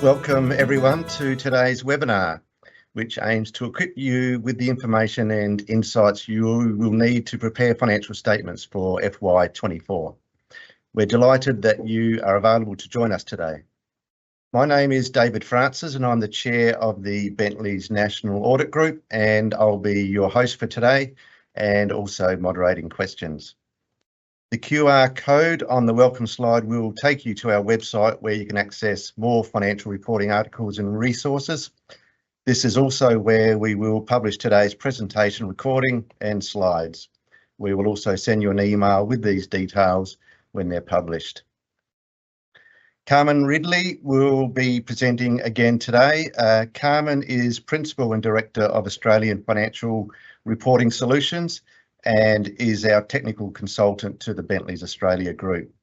Welcome everyone to today's webinar, which aims to equip you with the information and insights you will need to prepare financial statements for FY24. We're delighted that you are available to join us today. My name is David Francis and I'm the chair of the Bentleys National Audit Group, and I'll be your host for today and also moderating questions. The QR code on the welcome slide will take you to our website where you can access more financial reporting articles and resources. This is also where we will publish today's presentation recording and slides. We will also send you an email with these details when they're published. Carmen Ridley will be presenting again today. Carmen is Principal and Director of Australian Financial Reporting Solutions and is our technical consultant to the Bentleys Australia Group.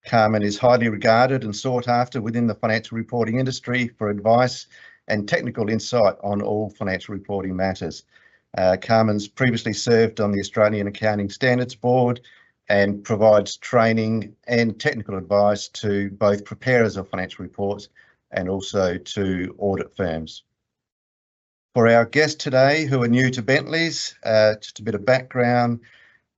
Carmen is highly regarded and sought after within the financial reporting industry for advice and technical insight on all financial reporting matters. Carmen's previously served on the Australian Accounting Standards Board and provides training and technical advice to both preparers of financial reports and also to audit firms. For our guests today who are new to Bentleys, just a bit of background.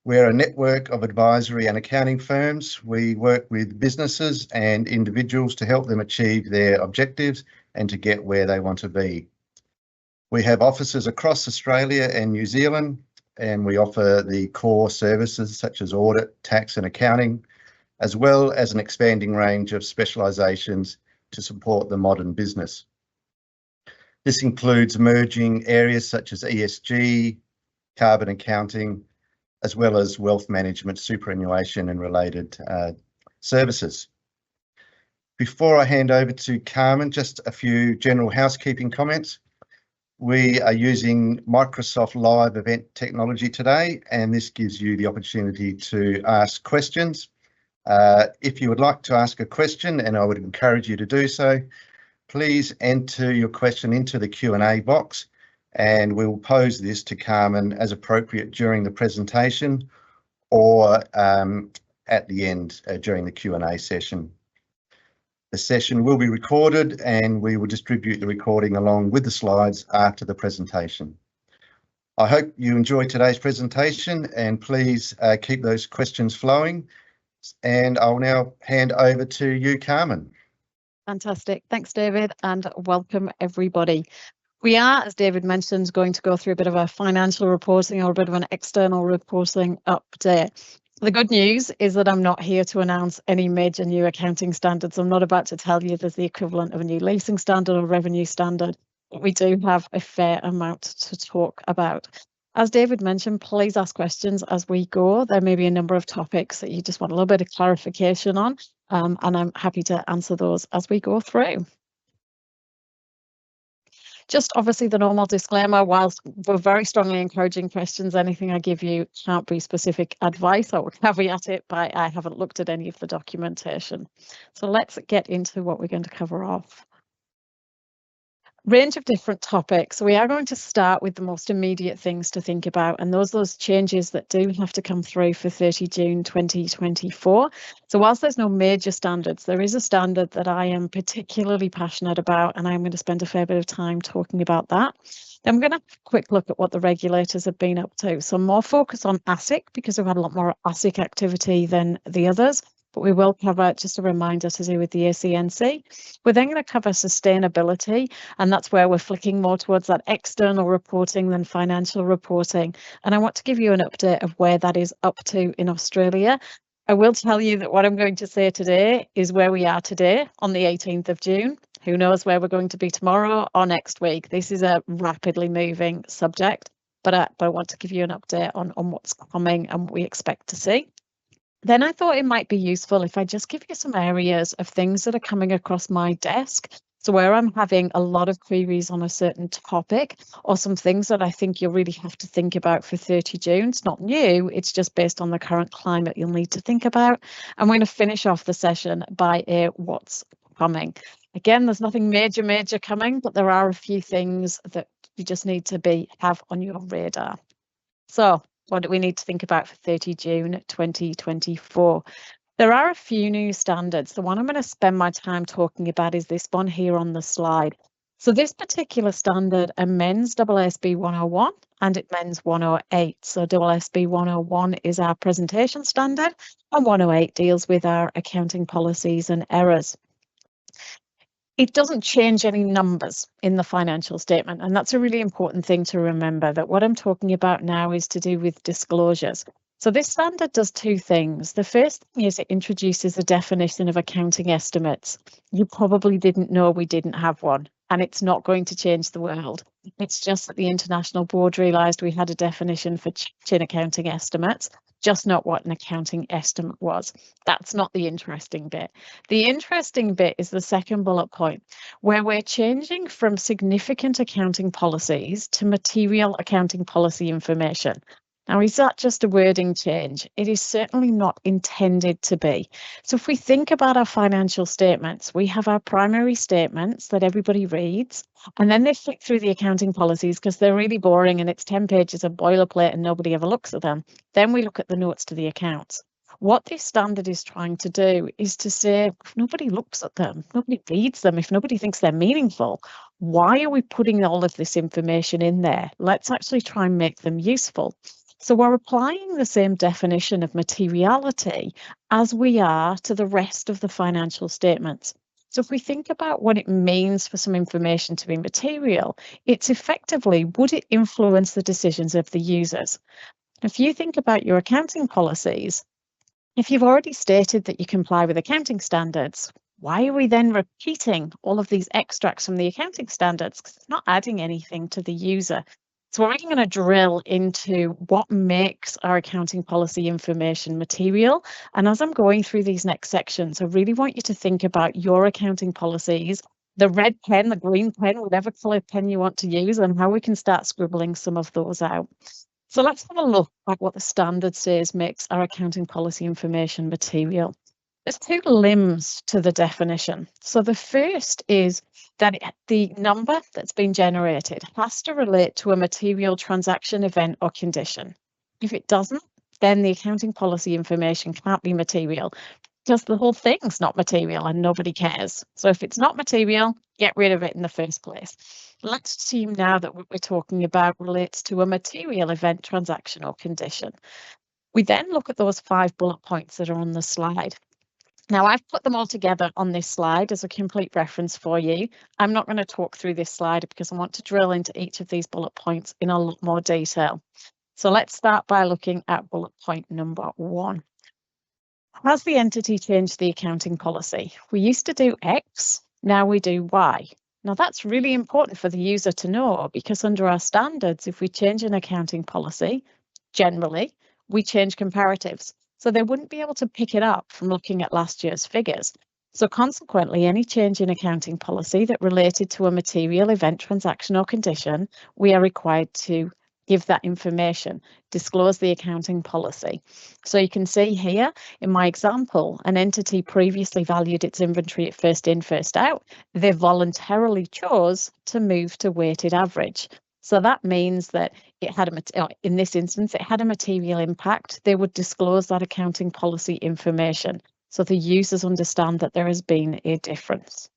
We're a network of advisory and accounting firms. We work with businesses and individuals to help them achieve their objectives and to get where they want to be. We have offices across Australia and New Zealand, and we offer the core services such as audit, tax and accounting, as well as an expanding range of specialisations to support the modern business. This includes emerging areas such as ESG, carbon accounting, as well as wealth management, superannuation and related services. Before I hand over to Carmen, just a few general housekeeping comments. We are using Microsoft Live event technology today, and this gives you the opportunity to ask questions. If you would like to ask a question, and I would encourage you to do so, please enter your question into the Q&A box and we will pose this to Carmen as appropriate during the presentation or at the end during the Q&A session. The session will be recorded and we will distribute the recording along with the slides after the presentation. I hope you enjoy today's presentation and please keep those questions flowing, and I'll now hand over to you, Carmen. Fantastic. Thanks, David, and welcome everybody. We are, as David mentioned, going to go through a bit of a financial reporting or a bit of an external reporting update. The good news is that I'm not here to announce any major new accounting standards. I'm not about to tell you there's the equivalent of a new leasing standard or revenue standard, but we do have a fair amount to talk about. As David mentioned, please ask questions as we go. There may be a number of topics that you just want a little bit of clarification on, and I'm happy to answer those as we go through. Just obviously the normal disclaimer, whilst we're very strongly encouraging questions, anything I give you can't be specific advice. I will caveat it by I haven't looked at any of the documentation. So let's get into what we're going to cover off. Range of different topics. We are going to start with the most immediate things to think about, and those changes that do have to come through for 30 June 2024. So whilst there's no major standards, there is a standard that I am particularly passionate about, and I'm going to spend a fair bit of time talking about that. Then I'm going to have a quick look at what the regulators have been up to. So more focus on ASIC because we've had a lot more ASIC activity than the others. But we will cover just a reminder to do with the ACNC. We're then going to cover sustainability, and that's where we're flicking more towards that external reporting than financial reporting. And I want to give you an update of where that is up to in Australia. I will tell you that what I'm going to say today is where we are today on the 18th of June. Who knows where we're going to be tomorrow or next week. This is a rapidly moving subject, but I want to give you an update on what's coming and what we expect to see. Then I thought it might be useful if I just give you some areas of things that are coming across my desk. So where I'm having a lot of queries on a certain topic or some things that I think you'll really have to think about for 30 June. It's not new, it's just based on the current climate you'll need to think about. I'm going to finish off the session by what's coming. Again, there's nothing major coming, but there are a few things that you just need to have on your radar. So what do we need to think about for 30 June 2024? There are a few new standards. The one I'm going to spend my time talking about is this one here on the slide. So this particular standard amends AASB 101 and it amends 108. So AASB 101 is our presentation standard and 108 deals with our accounting policies and errors. It doesn't change any numbers in the financial statement, and that's a really important thing to remember, that what I'm talking about now is to do with disclosures. So this standard does two things. The first thing is it introduces a definition of accounting estimates. You probably didn't know we didn't have one, and it's not going to change the world. It's just that the International Board realised we had a definition for changing accounting estimates, just not what an accounting estimate was. That's not the interesting bit. The interesting bit is the second bullet point, where we're changing from significant accounting policies to material accounting policy information. Now, is that just a wording change? It is certainly not intended to be. So if we think about our financial statements, we have our primary statements that everybody reads, and then they flick through the accounting policies because they're really boring and it's 10 pages of boilerplate and nobody ever looks at them. Then we look at the notes to the accounts. What this standard is trying to do is to say, if nobody looks at them, nobody reads them, if nobody thinks they're meaningful, why are we putting all of this information in there? Let's actually try and make them useful. So we're applying the same definition of materiality as we are to the rest of the financial statements. So if we think about what it means for some information to be material, it's effectively, would it influence the decisions of the users? If you think about your accounting policies, if you've already stated that you comply with accounting standards, why are we then repeating all of these extracts from the accounting standards? Because it's not adding anything to the user. So we're really going to drill into what makes our accounting policy information material. And as I'm going through these next sections, I really want you to think about your accounting policies, the red pen, the green pen, whatever colour pen you want to use, and how we can start scribbling some of those out. So let's have a look at what the standard says makes our accounting policy information material. There's two limbs to the definition. So the first is that the number that's been generated has to relate to a material transaction, event or condition. If it doesn't, then the accounting policy information can't be material because the whole thing's not material and nobody cares. So if it's not material, get rid of it in the first place. Let's assume now that what we're talking about relates to a material event, transaction or condition. We then look at those 5 bullet points that are on the slide. Now, I've put them all together on this slide as a complete reference for you. I'm not going to talk through this slide because I want to drill into each of these bullet points in a lot more detail. So let's start by looking at bullet point number 1. Has the entity changed the accounting policy? We used to do X, now we do Y. Now, that's really important for the user to know because under our standards, if we change an accounting policy, generally, we change comparatives. So they wouldn't be able to pick it up from looking at last year's figures. So consequently, any change in accounting policy that related to a material event, transaction or condition, we are required to give that information, disclose the accounting policy. So you can see here in my example, an entity previously valued its inventory at first in, first out. They voluntarily chose to move to weighted average. So that means that it had in this instance, it had a material impact. They would disclose that accounting policy information so the users understand that there has been a difference.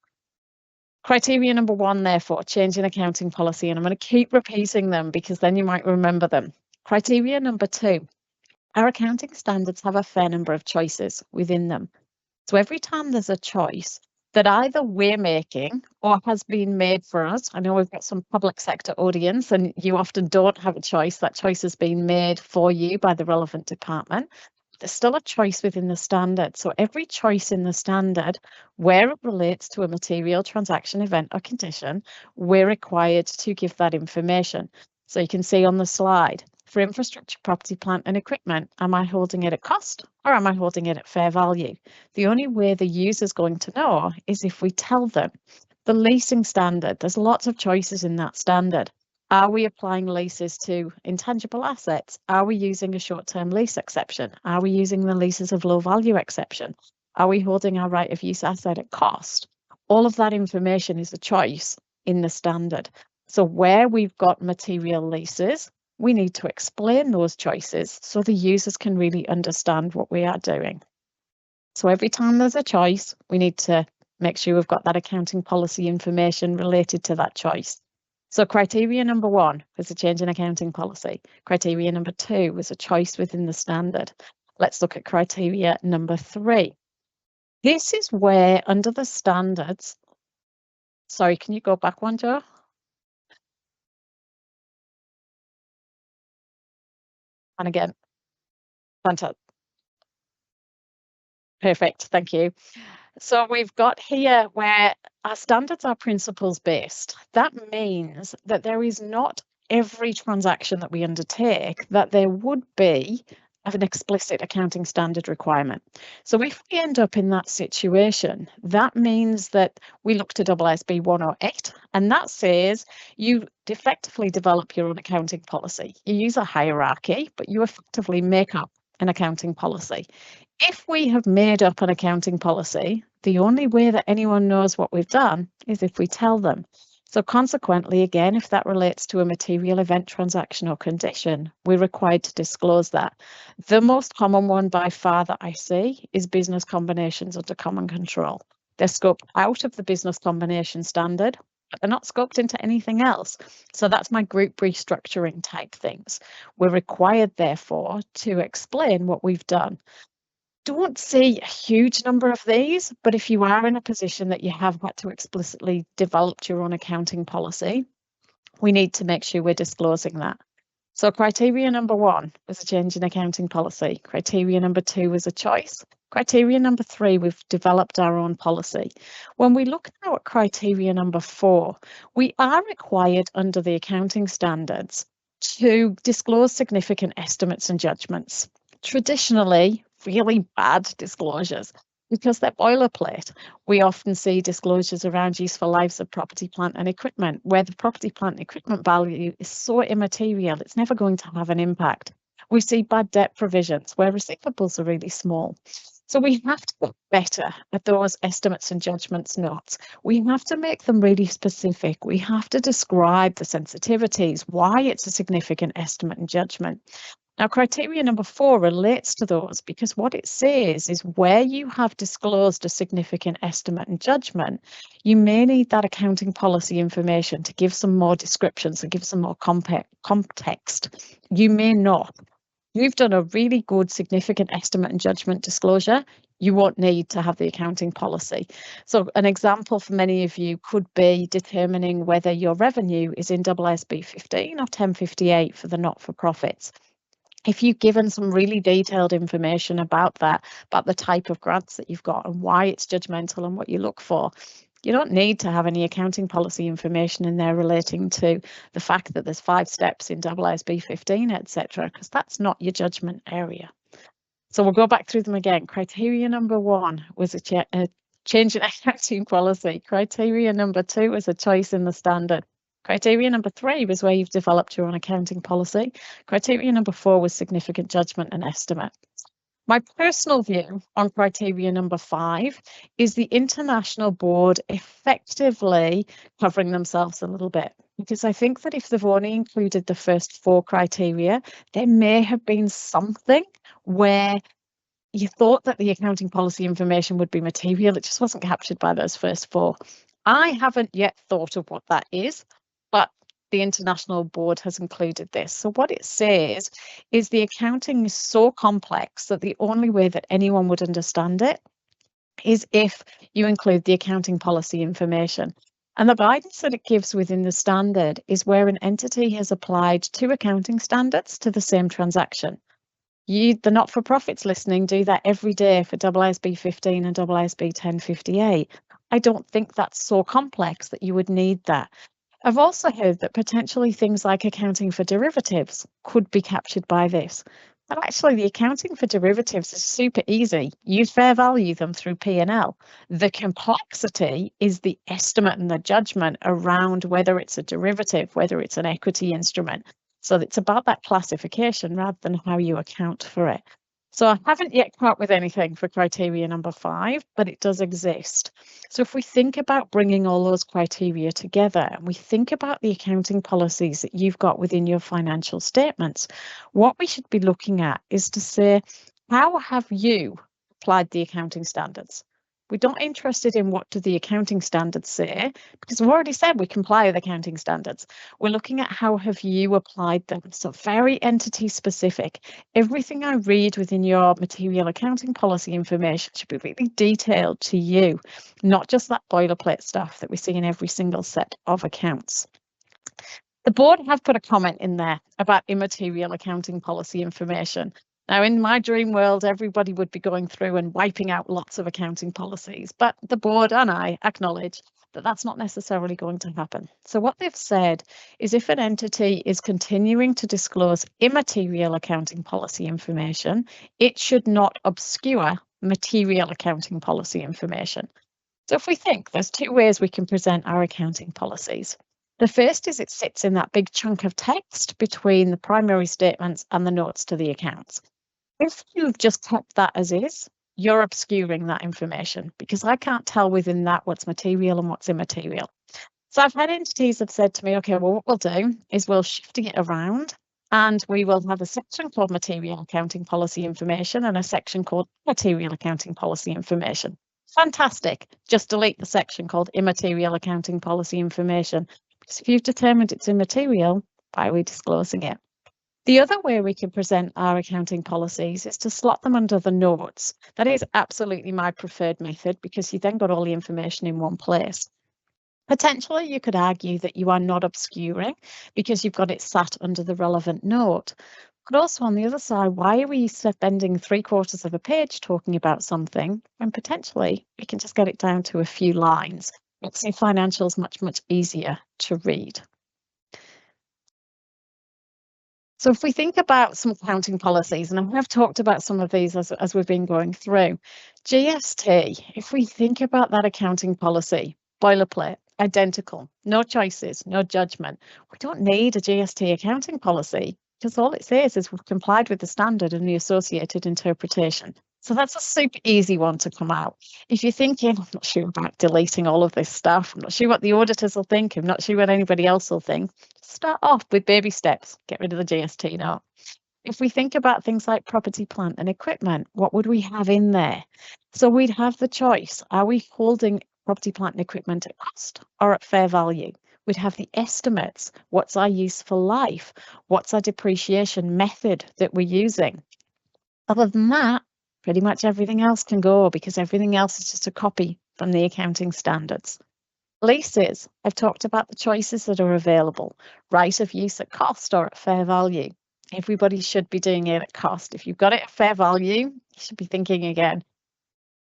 Criteria number 1, therefore, change in accounting policy, and I'm going to keep repeating them because then you might remember them. Criteria number 2, our accounting standards have a fair number of choices within them. So every time there's a choice that either we're making or has been made for us, I know we've got some public sector audience and you often don't have a choice, that choice has been made for you by the relevant department. There's still a choice within the standard. So every choice in the standard, where it relates to a material transaction, event or condition, we're required to give that information. So you can see on the slide, for infrastructure, property, plant and equipment, am I holding it at cost or am I holding it at fair value? The only way the user is going to know is if we tell them. The leasing standard, there's lots of choices in that standard. Are we applying leases to intangible assets? Are we using a short-term lease exception? Are we using the leases of low value exception? Are we holding our right of use asset at cost? All of that information is a choice in the standard. So where we've got material leases, we need to explain those choices so the users can really understand what we are doing. So every time there's a choice, we need to make sure we've got that accounting policy information related to that choice. So criteria number 1 was a change in accounting policy. Criteria number 2 was a choice within the standard. Let's look at criteria number 3. This is where under the standards, sorry, can you go back one, Joe? And again, fantastic. Perfect, thank you. So we've got here where our standards are principles based. That means that there is not every transaction that we undertake that there would be of an explicit accounting standard requirement. So if we end up in that situation, that means that we look to AASB 108, and that says you effectively develop your own accounting policy. You use a hierarchy, but you effectively make up an accounting policy. If we have made up an accounting policy, the only way that anyone knows what we've done is if we tell them. So consequently, again, if that relates to a material event, transaction or condition, we're required to disclose that. The most common one by far that I see is business combinations under common control. They're scoped out of the business combination standard, but they're not scoped into anything else. So that's my group restructuring type things. We're required, therefore, to explain what we've done. Don't see a huge number of these, but if you are in a position that you have had to explicitly develop your own accounting policy, we need to make sure we're disclosing that. So criteria number 1 was a change in accounting policy. Criteria number 2 was a choice. Criteria number 3, we've developed our own policy. When we look now at criteria number 4, we are required under the accounting standards to disclose significant estimates and judgments. Traditionally, really bad disclosures because they're boilerplate. We often see disclosures around useful lives of property, plant and equipment, where the property, plant and equipment value is so immaterial, it's never going to have an impact. We see bad debt provisions where receivables are really small. So we have to get better at those estimates and judgments notes. We have to make them really specific. We have to describe the sensitivities, why it's a significant estimate and judgment. Now, criteria number 4 relates to those because what it says is where you have disclosed a significant estimate and judgment, you may need that accounting policy information to give some more descriptions and give some more context. You may not. You've done a really good significant estimate and judgment disclosure. You won't need to have the accounting policy. So an example for many of you could be determining whether your revenue is in AASB 15 or 1058 for the not-for-profits. If you've given some really detailed information about that, about the type of grants that you've got and why it's judgmental and what you look for, you don't need to have any accounting policy information in there relating to the fact that there's 5 steps in AASB 15, etc., because that's not your judgment area. So we'll go back through them again. Criteria number 1 was a change in accounting policy. Criteria number 2 was a choice in the standard. Criteria number 3 was where you've developed your own accounting policy. Criteria number 4 was significant judgment and estimate. My personal view on criteria number 5 is the international board effectively covering themselves a little bit, because I think that if they've only included the first 4 criteria, there may have been something where you thought that the accounting policy information would be material. It just wasn't captured by those first 4. I haven't yet thought of what that is, but the international board has included this. So what it says is the accounting is so complex that the only way that anyone would understand it is if you include the accounting policy information. And the guidance that it gives within the standard is where an entity has applied 2 accounting standards to the same transaction. The not-for-profits listening do that every day for AASB 15 and AASB 1058. I don't think that's so complex that you would need that. I've also heard that potentially things like accounting for derivatives could be captured by this. But actually, the accounting for derivatives is super easy. You fair value them through P&L. The complexity is the estimate and the judgment around whether it's a derivative, whether it's an equity instrument. So it's about that classification rather than how you account for it. So I haven't yet come up with anything for criteria number 5, but it does exist. So if we think about bringing all those criteria together and we think about the accounting policies that you've got within your financial statements, what we should be looking at is to say, how have you applied the accounting standards. We're not interested in what do the accounting standards say, because we've already said we comply with accounting standards. We're looking at how have you applied them. So very entity specific. Everything I read within your material accounting policy information should be really detailed to you, not just that boilerplate stuff that we see in every single set of accounts. The board have put a comment in there about immaterial accounting policy information. Now, in my dream world, everybody would be going through and wiping out lots of accounting policies, but the board and I acknowledge that that's not necessarily going to happen. So what they've said is if an entity is continuing to disclose immaterial accounting policy information, it should not obscure material accounting policy information. So if we think there's two ways we can present our accounting policies. The first is it sits in that big chunk of text between the primary statements and the notes to the accounts. If you've just kept that as is, you're obscuring that information because I can't tell within that what's material and what's immaterial. So I've had entities that said to me, okay, well, what we'll do is we'll shift it around and we will have a section called material accounting policy information and a section called material accounting policy information. Fantastic. Just delete the section called immaterial accounting policy information. Because if you've determined it's immaterial, why are we disclosing it? The other way we can present our accounting policies is to slot them under the notes. That is absolutely my preferred method because you then got all the information in one place. Potentially, you could argue that you are not obscuring because you've got it sat under the relevant note. But also on the other side, why are we spending 3/4 of a page talking about something when potentially we can just get it down to a few lines? Makes your financials much, much easier to read. So if we think about some accounting policies, and I have talked about some of these as we've been going through, GST, if we think about that accounting policy, boilerplate, identical, no choices, no judgment, we don't need a GST accounting policy because all it says is we've complied with the standard and the associated interpretation. So that's a super easy one to come out. If you're thinking, I'm not sure about deleting all of this stuff, I'm not sure what the auditors will think, I'm not sure what anybody else will think, start off with baby steps, get rid of the GST note. If we think about things like property, plant and equipment, what would we have in there? So we'd have the choice. Are we holding property, plant and equipment at cost or at fair value? We'd have the estimates. What's our useful life? What's our depreciation method that we're using? Other than that, pretty much everything else can go because everything else is just a copy from the accounting standards. Leases, I've talked about the choices that are available. Right of use at cost or at fair value. Everybody should be doing it at cost. If you've got it at fair value, you should be thinking again,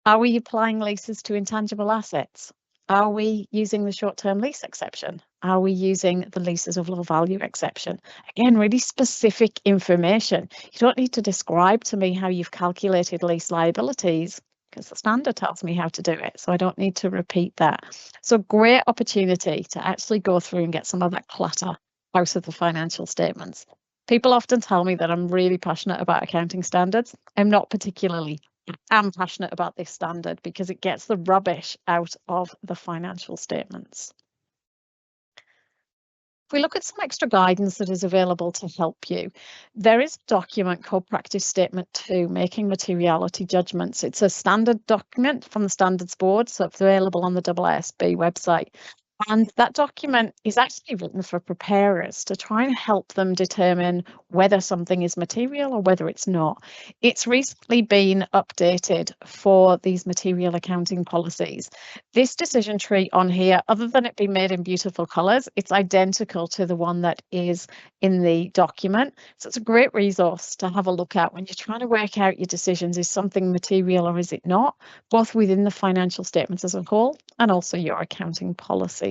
are we applying leases to intangible assets? Are we using the short-term lease exception? Are we using the leases of low value exception? Again, really specific information. You don't need to describe to me how you've calculated lease liabilities because the standard tells me how to do it. So I don't need to repeat that. So great opportunity to actually go through and get some of that clutter out of the financial statements. People often tell me that I'm really passionate about accounting standards. I'm not particularly. I'm passionate about this standard because it gets the rubbish out of the financial statements. If we look at some extra guidance that is available to help you, there is a document called Practice Statement 2, Making Materiality Judgments. It's a standard document from the Standards Board, so it's available on the AASB website. And that document is actually written for preparers to try and help them determine whether something is material or whether it's not. It's recently been updated for these material accounting policies. This decision tree on here, other than it being made in beautiful colours, it's identical to the one that is in the document. So it's a great resource to have a look at when you're trying to work out your decisions. Is something material or is it not? Both within the financial statements as a whole and also your accounting policies.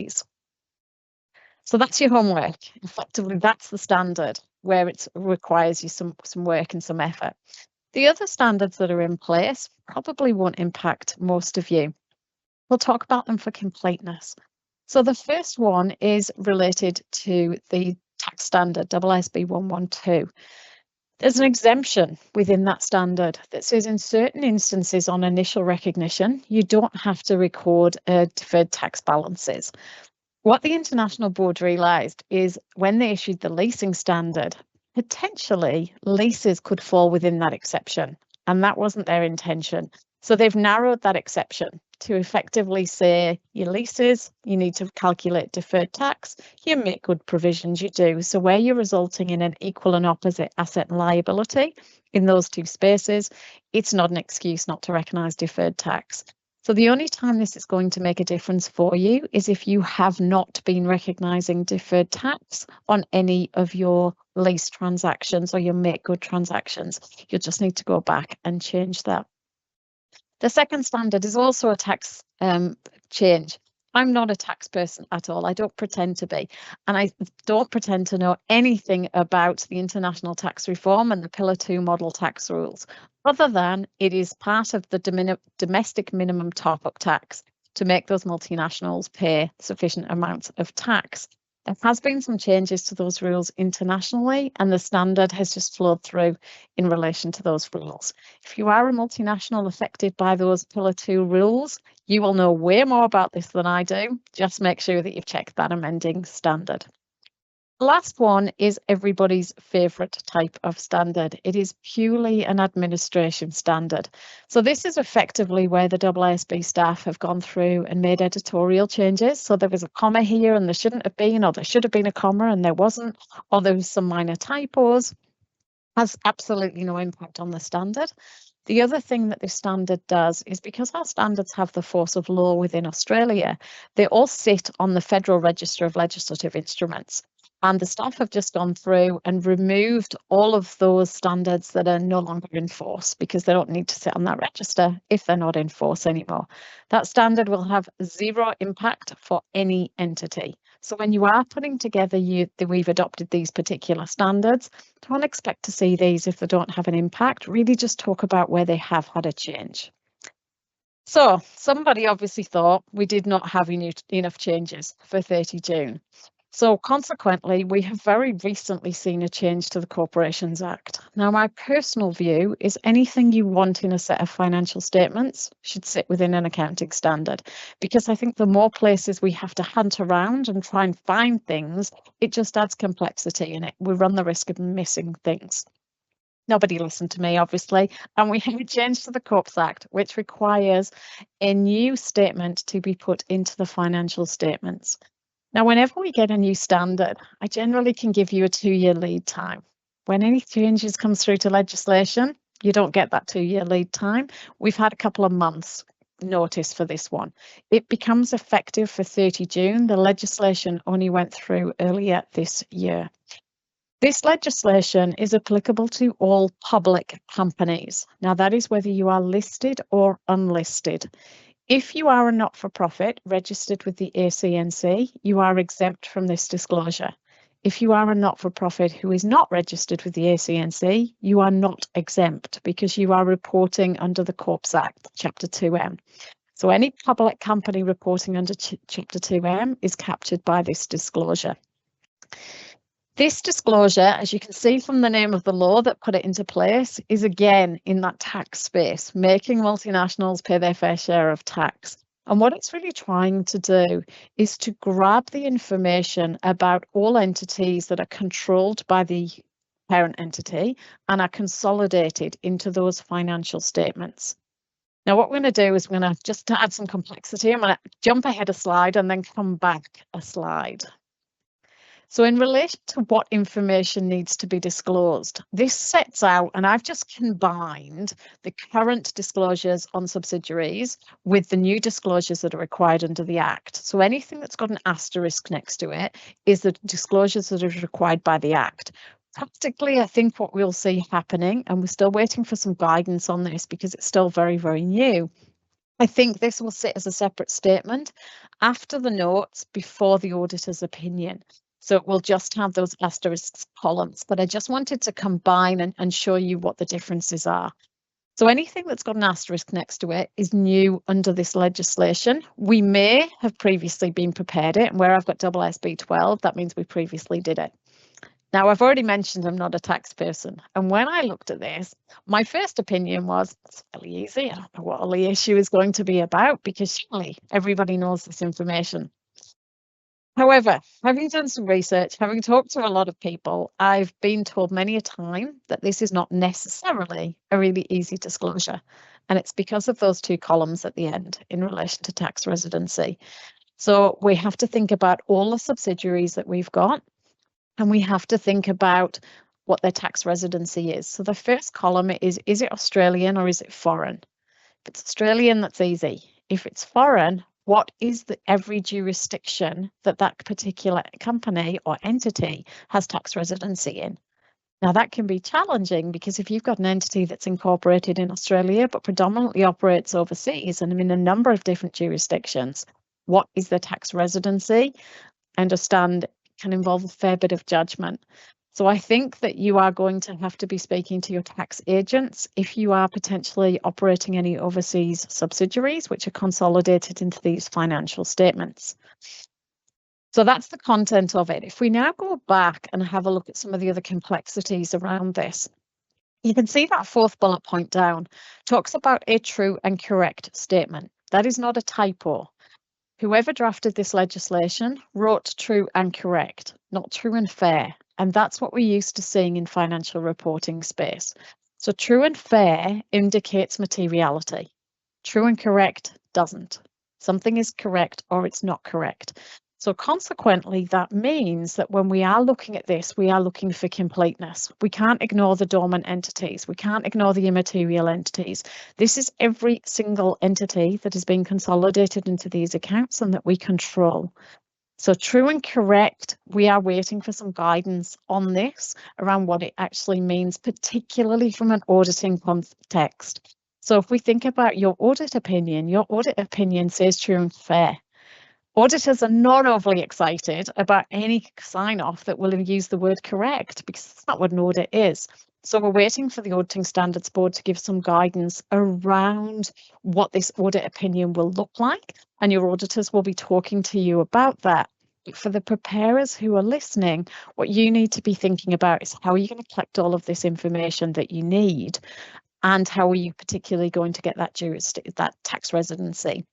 So that's your homework. Effectively, that's the standard where it requires you some work and some effort. The other standards that are in place probably won't impact most of you. We'll talk about them for completeness. So the first one is related to the tax standard, ASB 112. There's an exemption within that standard that says in certain instances on initial recognition, you don't have to record deferred tax balances. What the International Board realised is when they issued the leasing standard, potentially leases could fall within that exception, and that wasn't their intention. So they've narrowed that exception to effectively say your leases, you need to calculate deferred tax, you make good provisions, you do. So where you're resulting in an equal and opposite asset and liability in those two spaces, it's not an excuse not to recognise deferred tax. So the only time this is going to make a difference for you is if you have not been recognising deferred tax on any of your lease transactions or your make good transactions. You'll just need to go back and change that. The second standard is also a tax change. I'm not a tax person at all. I don't pretend to be. And I don't pretend to know anything about the international tax reform and the Pillar 2 model tax rules, other than it is part of the domestic minimum top-up tax to make those multinationals pay sufficient amounts of tax. There has been some changes to those rules internationally, and the standard has just flowed through in relation to those rules. If you are a multinational affected by those Pillar 2 rules, you will know way more about this than I do. Just make sure that you've checked that amending standard. The last one is everybody's favourite type of standard. It is purely an administration standard. So this is effectively where the AASB staff have gone through and made editorial changes. So there was a comma here and there shouldn't have been, or there should have been a comma and there wasn't, or there was some minor typos. Has absolutely no impact on the standard. The other thing that this standard does is, because our standards have the force of law within Australia, they all sit on the Federal Register of Legislative Instruments. And the staff have just gone through and removed all of those standards that are no longer in force, because they don't need to sit on that register if they're not in force anymore. That standard will have zero impact for any entity. So when you are putting together we've adopted these particular standards, don't expect to see these if they don't have an impact. Really just talk about where they have had a change. So somebody obviously thought we did not have enough changes for 30 June. So consequently, we have very recently seen a change to the Corporations Act. Now, my personal view is anything you want in a set of financial statements should sit within an accounting standard, because I think the more places we have to hunt around and try and find things, it just adds complexity in it. We run the risk of missing things. Nobody listened to me, obviously, and we have a change to the Corps Act, which requires a new statement to be put into the financial statements. Now, whenever we get a new standard, I generally can give you a 2-year lead time. When any changes come through to legislation, you don't get that 2-year lead time. We've had a couple of months notice for this one. It becomes effective for 30 June. The legislation only went through earlier this year. This legislation is applicable to all public companies. Now, that is whether you are listed or unlisted. If you are a not-for-profit registered with the ACNC, you are exempt from this disclosure. If you are a not-for-profit who is not registered with the ACNC, you are not exempt, because you are reporting under the Corps Act, Chapter 2M. So any public company reporting under Chapter 2M is captured by this disclosure. This disclosure, as you can see from the name of the law that put it into place, is again in that tax space, making multinationals pay their fair share of tax. And what it's really trying to do is to grab the information about all entities that are controlled by the parent entity and are consolidated into those financial statements. Now, what we're going to do is we're going to, just to add some complexity, I'm going to jump ahead a slide and then come back a slide. So in relation to what information needs to be disclosed, this sets out, and I've just combined the current disclosures on subsidiaries with the new disclosures that are required under the Act. So anything that's got an asterisk next to it is the disclosures that are required by the Act. Practically, I think what we'll see happening, and we're still waiting for some guidance on this because it's still very, very new, I think this will sit as a separate statement after the notes before the auditor's opinion. So it will just have those asterisk columns, but I just wanted to combine and show you what the differences are. So anything that's got an asterisk next to it is new under this legislation. We may have previously been prepared it, and where I've got ASB 12, that means we previously did it. Now, I've already mentioned I'm not a tax person, and when I looked at this, my first opinion was it's fairly easy. I don't know what all the issue is going to be about, because surely everybody knows this information. However, having done some research, having talked to a lot of people, I've been told many a time that this is not necessarily a really easy disclosure. And it's because of those two columns at the end in relation to tax residency. So we have to think about all the subsidiaries that we've got, and we have to think about what their tax residency is. So the first column is it Australian or is it foreign? If it's Australian, that's easy. If it's foreign, what is every jurisdiction that particular company or entity has tax residency in? Now, that can be challenging because if you've got an entity that's incorporated in Australia but predominantly operates overseas and in a number of different jurisdictions, what is the tax residency? I understand it can involve a fair bit of judgment. So I think that you are going to have to be speaking to your tax agents if you are potentially operating any overseas subsidiaries which are consolidated into these financial statements. So that's the content of it. If we now go back and have a look at some of the other complexities around this, you can see that fourth bullet point down talks about a true and correct statement. That is not a typo. Whoever drafted this legislation wrote true and correct, not true and fair. And that's what we're used to seeing in financial reporting space. So true and fair indicates materiality. True and correct doesn't. Something is correct or it's not correct. So consequently, that means that when we are looking at this, we are looking for completeness. We can't ignore the dormant entities. We can't ignore the immaterial entities. This is every single entity that is being consolidated into these accounts and that we control. So true and correct, we are waiting for some guidance on this around what it actually means, particularly from an auditing context. So if we think about your audit opinion says true and fair. Auditors are not overly excited about any sign-off that will use the word correct because that's not what an audit is. So we're waiting for the Auditing Standards Board to give some guidance around what this audit opinion will look like, and your auditors will be talking to you about that. But for the preparers who are listening, what you need to be thinking about is how are you going to collect all of this information that you need, and how are you particularly going to get that tax residency.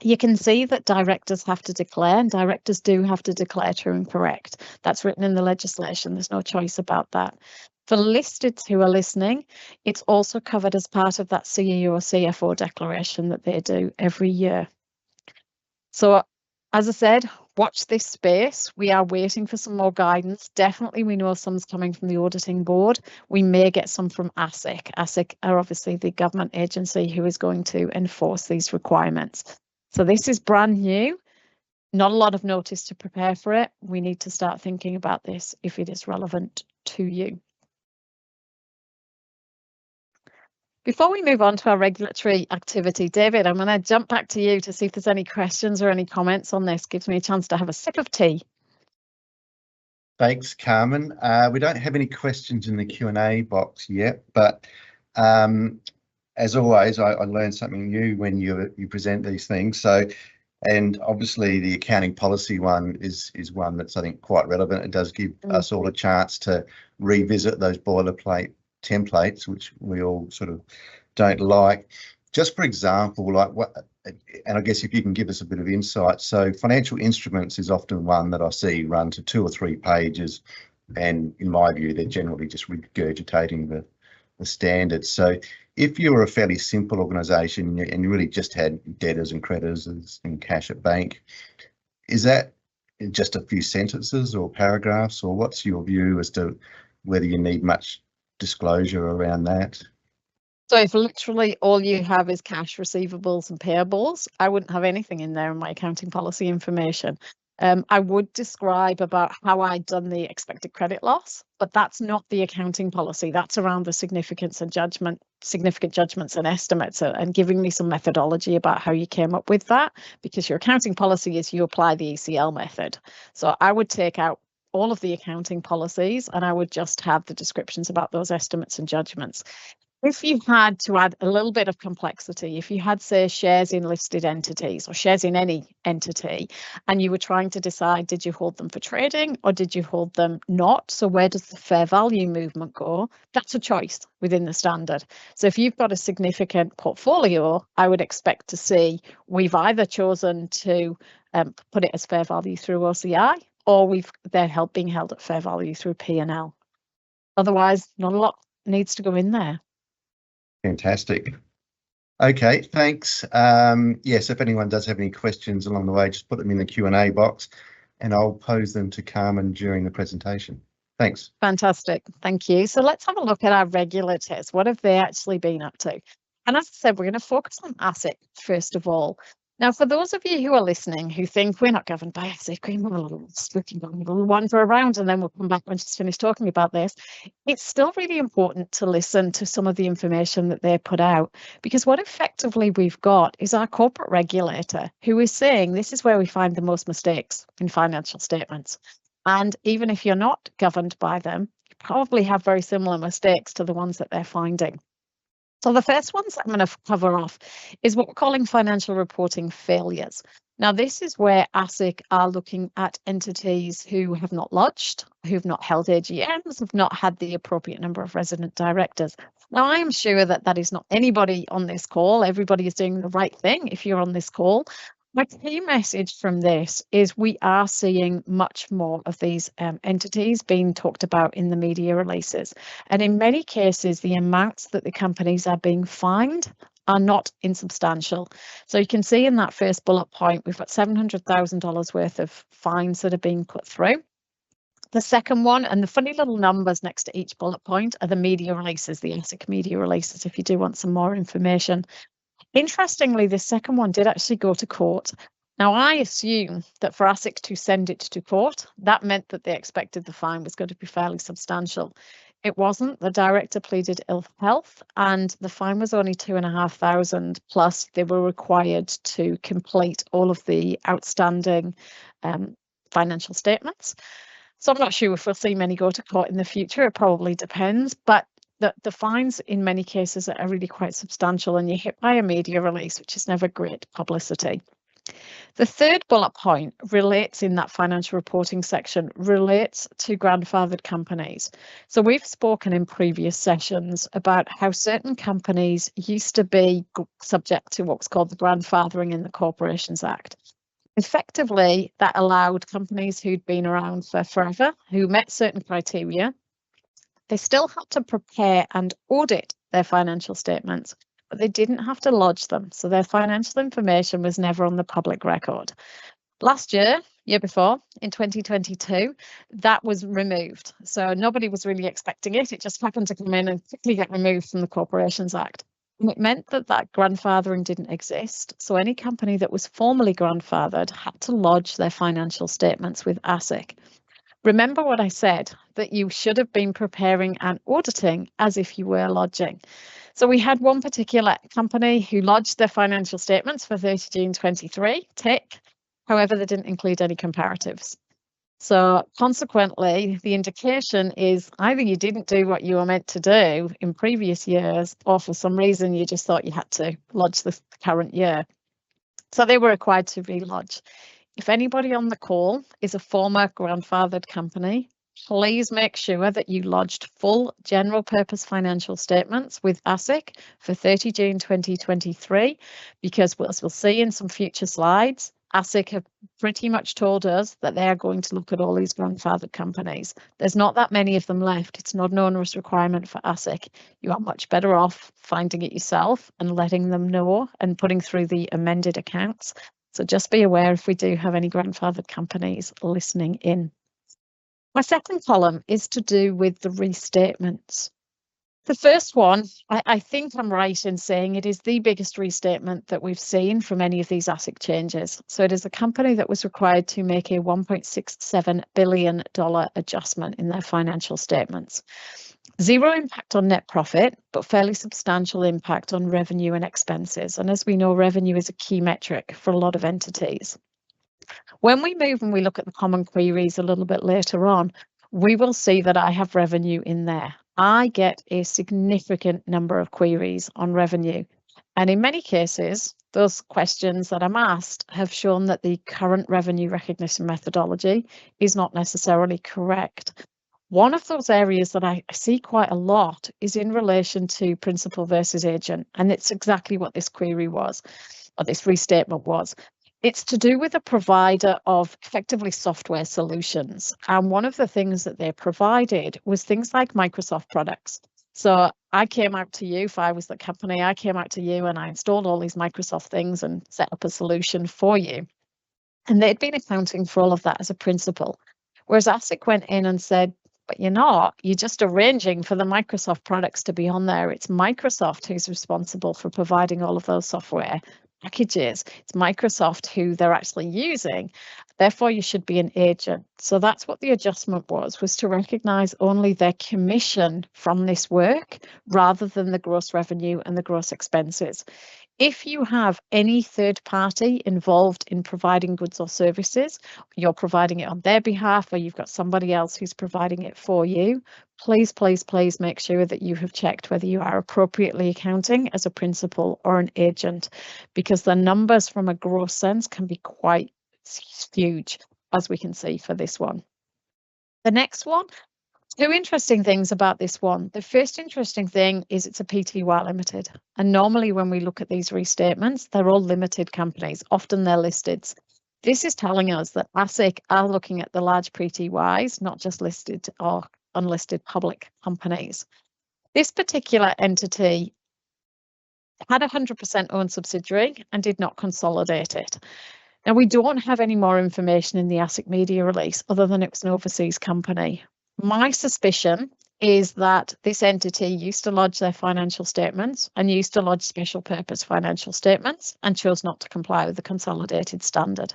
You can see that directors have to declare, and directors do have to declare true and correct. That's written in the legislation. There's no choice about that. For listeds who are listening, it's also covered as part of that CEO or CFO declaration that they do every year. So, as I said, watch this space. We are waiting for some more guidance. Definitely, we know some's coming from the Auditing Board. We may get some from ASIC. ASIC are obviously the government agency who is going to enforce these requirements. So this is brand new, not a lot of notice to prepare for it. We need to start thinking about this if it is relevant to you. Before we move on to our regulatory activity, David, I'm going to jump back to you to see if there's any questions or any comments on this. Gives me a chance to have a sip of tea. Thanks, Carmen. We don't have any questions in the Q&A box yet, but as always, I learn something new when you present these things. So, and obviously the accounting policy one is one that's, I think, quite relevant. It does give us all a chance to revisit those boilerplate templates, which we all sort of don't like. Just for example, like what, and I guess if you can give us a bit of insight. So financial instruments is often one that I see run to 2 or 3 pages. And in my view, they're generally just regurgitating the standards. So if you were a fairly simple organisation and you really just had debtors and creditors and cash at bank, is that just a few sentences or paragraphs, or what's your view as to whether you need much disclosure around that? So if literally all you have is cash, receivables and payables, I wouldn't have anything in there in my accounting policy information. I would describe about how I'd done the expected credit loss, but that's not the accounting policy. That's around the significant judgments and estimates, and giving me some methodology about how you came up with that, because your accounting policy is you apply the ECL method. So I would take out all of the accounting policies and I would just have the descriptions about those estimates and judgments. If you had to add a little bit of complexity, if you had, say, shares in listed entities or shares in any entity, and you were trying to decide, did you hold them for trading or did you hold them not? So where does the fair value movement go? That's a choice within the standard. So if you've got a significant portfolio, I would expect to see we've either chosen to put it as fair value through OCI, or they're being held at fair value through P&L. Otherwise, not a lot needs to go in there. Fantastic. Okay, thanks. Yes, if anyone does have any questions along the way, just put them in the Q&A box and I'll pose them to Carmen during the presentation. Thanks. Fantastic. Thank you. So let's have a look at our regulators. What have they actually been up to? And as I said, we're going to focus on ASIC first of all. Now, for those of you who are listening who think we're not governed by ASIC, we'll wander around and then we'll come back when she's finished talking about this. It's still really important to listen to some of the information that they put out, because what effectively we've got is our corporate regulator who is saying this is where we find the most mistakes in financial statements. And even if you're not governed by them, you probably have very similar mistakes to the ones that they're finding. So the first ones I'm going to cover off is what we're calling financial reporting failures. Now, this is where ASIC are looking at entities who have not lodged, who've not held AGMs, have not had the appropriate number of resident directors. Now, I am sure that that is not anybody on this call. Everybody is doing the right thing if you're on this call. My key message from this is we are seeing much more of these entities being talked about in the media releases. And in many cases, the amounts that the companies are being fined are not insubstantial. So you can see in that first bullet point, we've got $700,000 worth of fines that are being put through. The second one, and the funny little numbers next to each bullet point, are the media releases, the ASIC media releases, if you do want some more information. Interestingly, the second one did actually go to court. Now, I assume that for ASIC to send it to court, that meant that they expected the fine was going to be fairly substantial. It wasn't. The director pleaded ill health and the fine was only $2,500, plus they were required to complete all of the outstanding financial statements. So I'm not sure if we'll see many go to court in the future. It probably depends, but the fines in many cases are really quite substantial, and you're hit by a media release, which is never great publicity. The third bullet point relates in that financial reporting section, relates to grandfathered companies. So we've spoken in previous sessions about how certain companies used to be subject to what's called the grandfathering in the Corporations Act. Effectively, that allowed companies who'd been around for forever, who met certain criteria, they still had to prepare and audit their financial statements, but they didn't have to lodge them. So their financial information was never on the public record. Last year before, in 2022, that was removed. So nobody was really expecting it. It just happened to come in and quickly get removed from the Corporations Act. And it meant that that grandfathering didn't exist. So any company that was formally grandfathered had to lodge their financial statements with ASIC. Remember what I said, that you should have been preparing and auditing as if you were lodging. So we had one particular company who lodged their financial statements for 30 June 23, tick. However, they didn't include any comparatives. So consequently, the indication is either you didn't do what you were meant to do in previous years, or for some reason you just thought you had to lodge the current year. So they were required to relodge. If anybody on the call is a former grandfathered company, please make sure that you lodged full general purpose financial statements with ASIC for 30 June 2023, because as we'll see in some future slides, ASIC have pretty much told us that they are going to look at all these grandfathered companies. There's not that many of them left. It's not an onerous requirement for ASIC. You are much better off finding it yourself and letting them know and putting through the amended accounts. So just be aware if we do have any grandfathered companies listening in. My second column is to do with the restatements. The first one, I think I'm right in saying it is the biggest restatement that we've seen from any of these ASIC changes. So it is a company that was required to make a $1.67 billion adjustment in their financial statements. Zero impact on net profit, but fairly substantial impact on revenue and expenses. And as we know, revenue is a key metric for a lot of entities. When we move and we look at the common queries a little bit later on, we will see that I have revenue in there. I get a significant number of queries on revenue. And in many cases, those questions that I'm asked have shown that the current revenue recognition methodology is not necessarily correct. One of those areas that I see quite a lot is in relation to principal versus agent, and it's exactly what this query was, or this restatement was. It's to do with a provider of effectively software solutions, and one of the things that they provided was things like Microsoft products. So I came out to you, if I was the company, I came out to you and I installed all these Microsoft things and set up a solution for you. And they'd been accounting for all of that as a principal. Whereas ASIC went in and said, but you're not, you're just arranging for the Microsoft products to be on there. It's Microsoft who's responsible for providing all of those software packages. It's Microsoft who they're actually using. Therefore, you should be an agent. So that's what the adjustment was to recognise only their commission from this work rather than the gross revenue and the gross expenses. If you have any third party involved in providing goods or services, you're providing it on their behalf, or you've got somebody else who's providing it for you, please, please, please make sure that you have checked whether you are appropriately accounting as a principal or an agent, because the numbers from a gross sense can be quite huge, as we can see for this one. The next one, two interesting things about this one. The first interesting thing is it's a PTY limited. And normally when we look at these restatements, they're all limited companies. Often they're listed. This is telling us that ASIC are looking at the large PTYs, not just listed or unlisted public companies. This particular entity had a 100% owned subsidiary and did not consolidate it. Now, we don't have any more information in the ASIC media release other than it was an overseas company. My suspicion is that this entity used to lodge their financial statements and used to lodge special purpose financial statements and chose not to comply with the consolidated standard.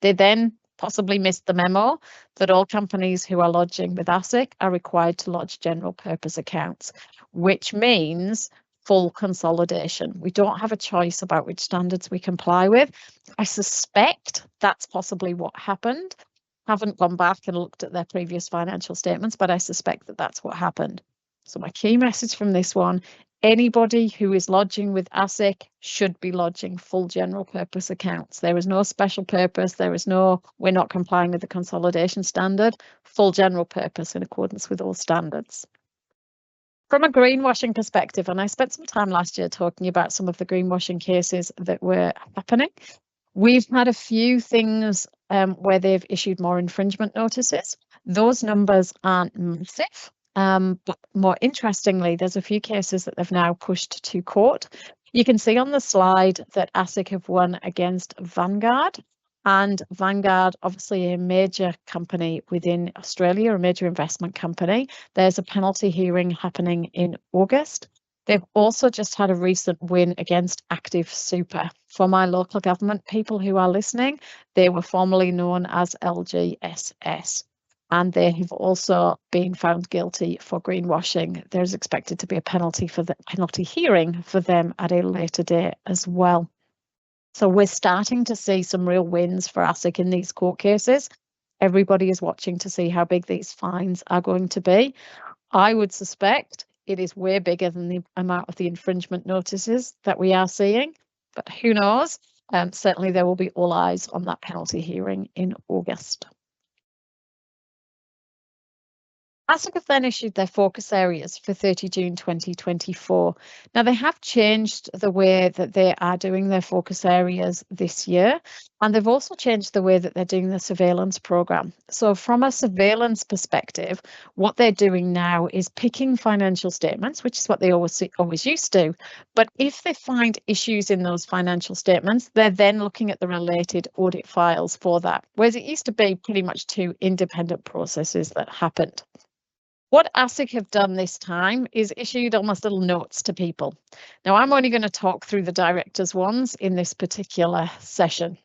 They then possibly missed the memo that all companies who are lodging with ASIC are required to lodge general purpose accounts, which means full consolidation. We don't have a choice about which standards we comply with. I suspect that's possibly what happened. Haven't gone back and looked at their previous financial statements, but I suspect that that's what happened. So my key message from this one, anybody who is lodging with ASIC should be lodging full general purpose accounts. There is no special purpose. There is no, we're not complying with the consolidation standard, full general purpose in accordance with all standards. From a greenwashing perspective, and I spent some time last year talking about some of the greenwashing cases that were happening. We've had a few things where they've issued more infringement notices. Those numbers aren't massive, but more interestingly, there's a few cases that they've now pushed to court. You can see on the slide that ASIC have won against Vanguard, and Vanguard, obviously a major company within Australia, a major investment company. There's a penalty hearing happening in August. They've also just had a recent win against Active Super. For my local government people who are listening, they were formerly known as LGSS, and they have also been found guilty for greenwashing. There's expected to be a penalty hearing for them at a later date as well. So we're starting to see some real wins for ASIC in these court cases. Everybody is watching to see how big these fines are going to be. I would suspect it is way bigger than the amount of the infringement notices that we are seeing, but who knows? Certainly there will be all eyes on that penalty hearing in August. ASIC have then issued their focus areas for 30 June 2024. Now, they have changed the way that they are doing their focus areas this year, and they've also changed the way that they're doing the surveillance programme. So from a surveillance perspective, what they're doing now is picking financial statements, which is what they always used to. But if they find issues in those financial statements, they're then looking at the related audit files for that, whereas it used to be pretty much two independent processes that happened. What ASIC have done this time is issued almost little notes to people. Now, I'm only going to talk through the directors' ones in this particular session.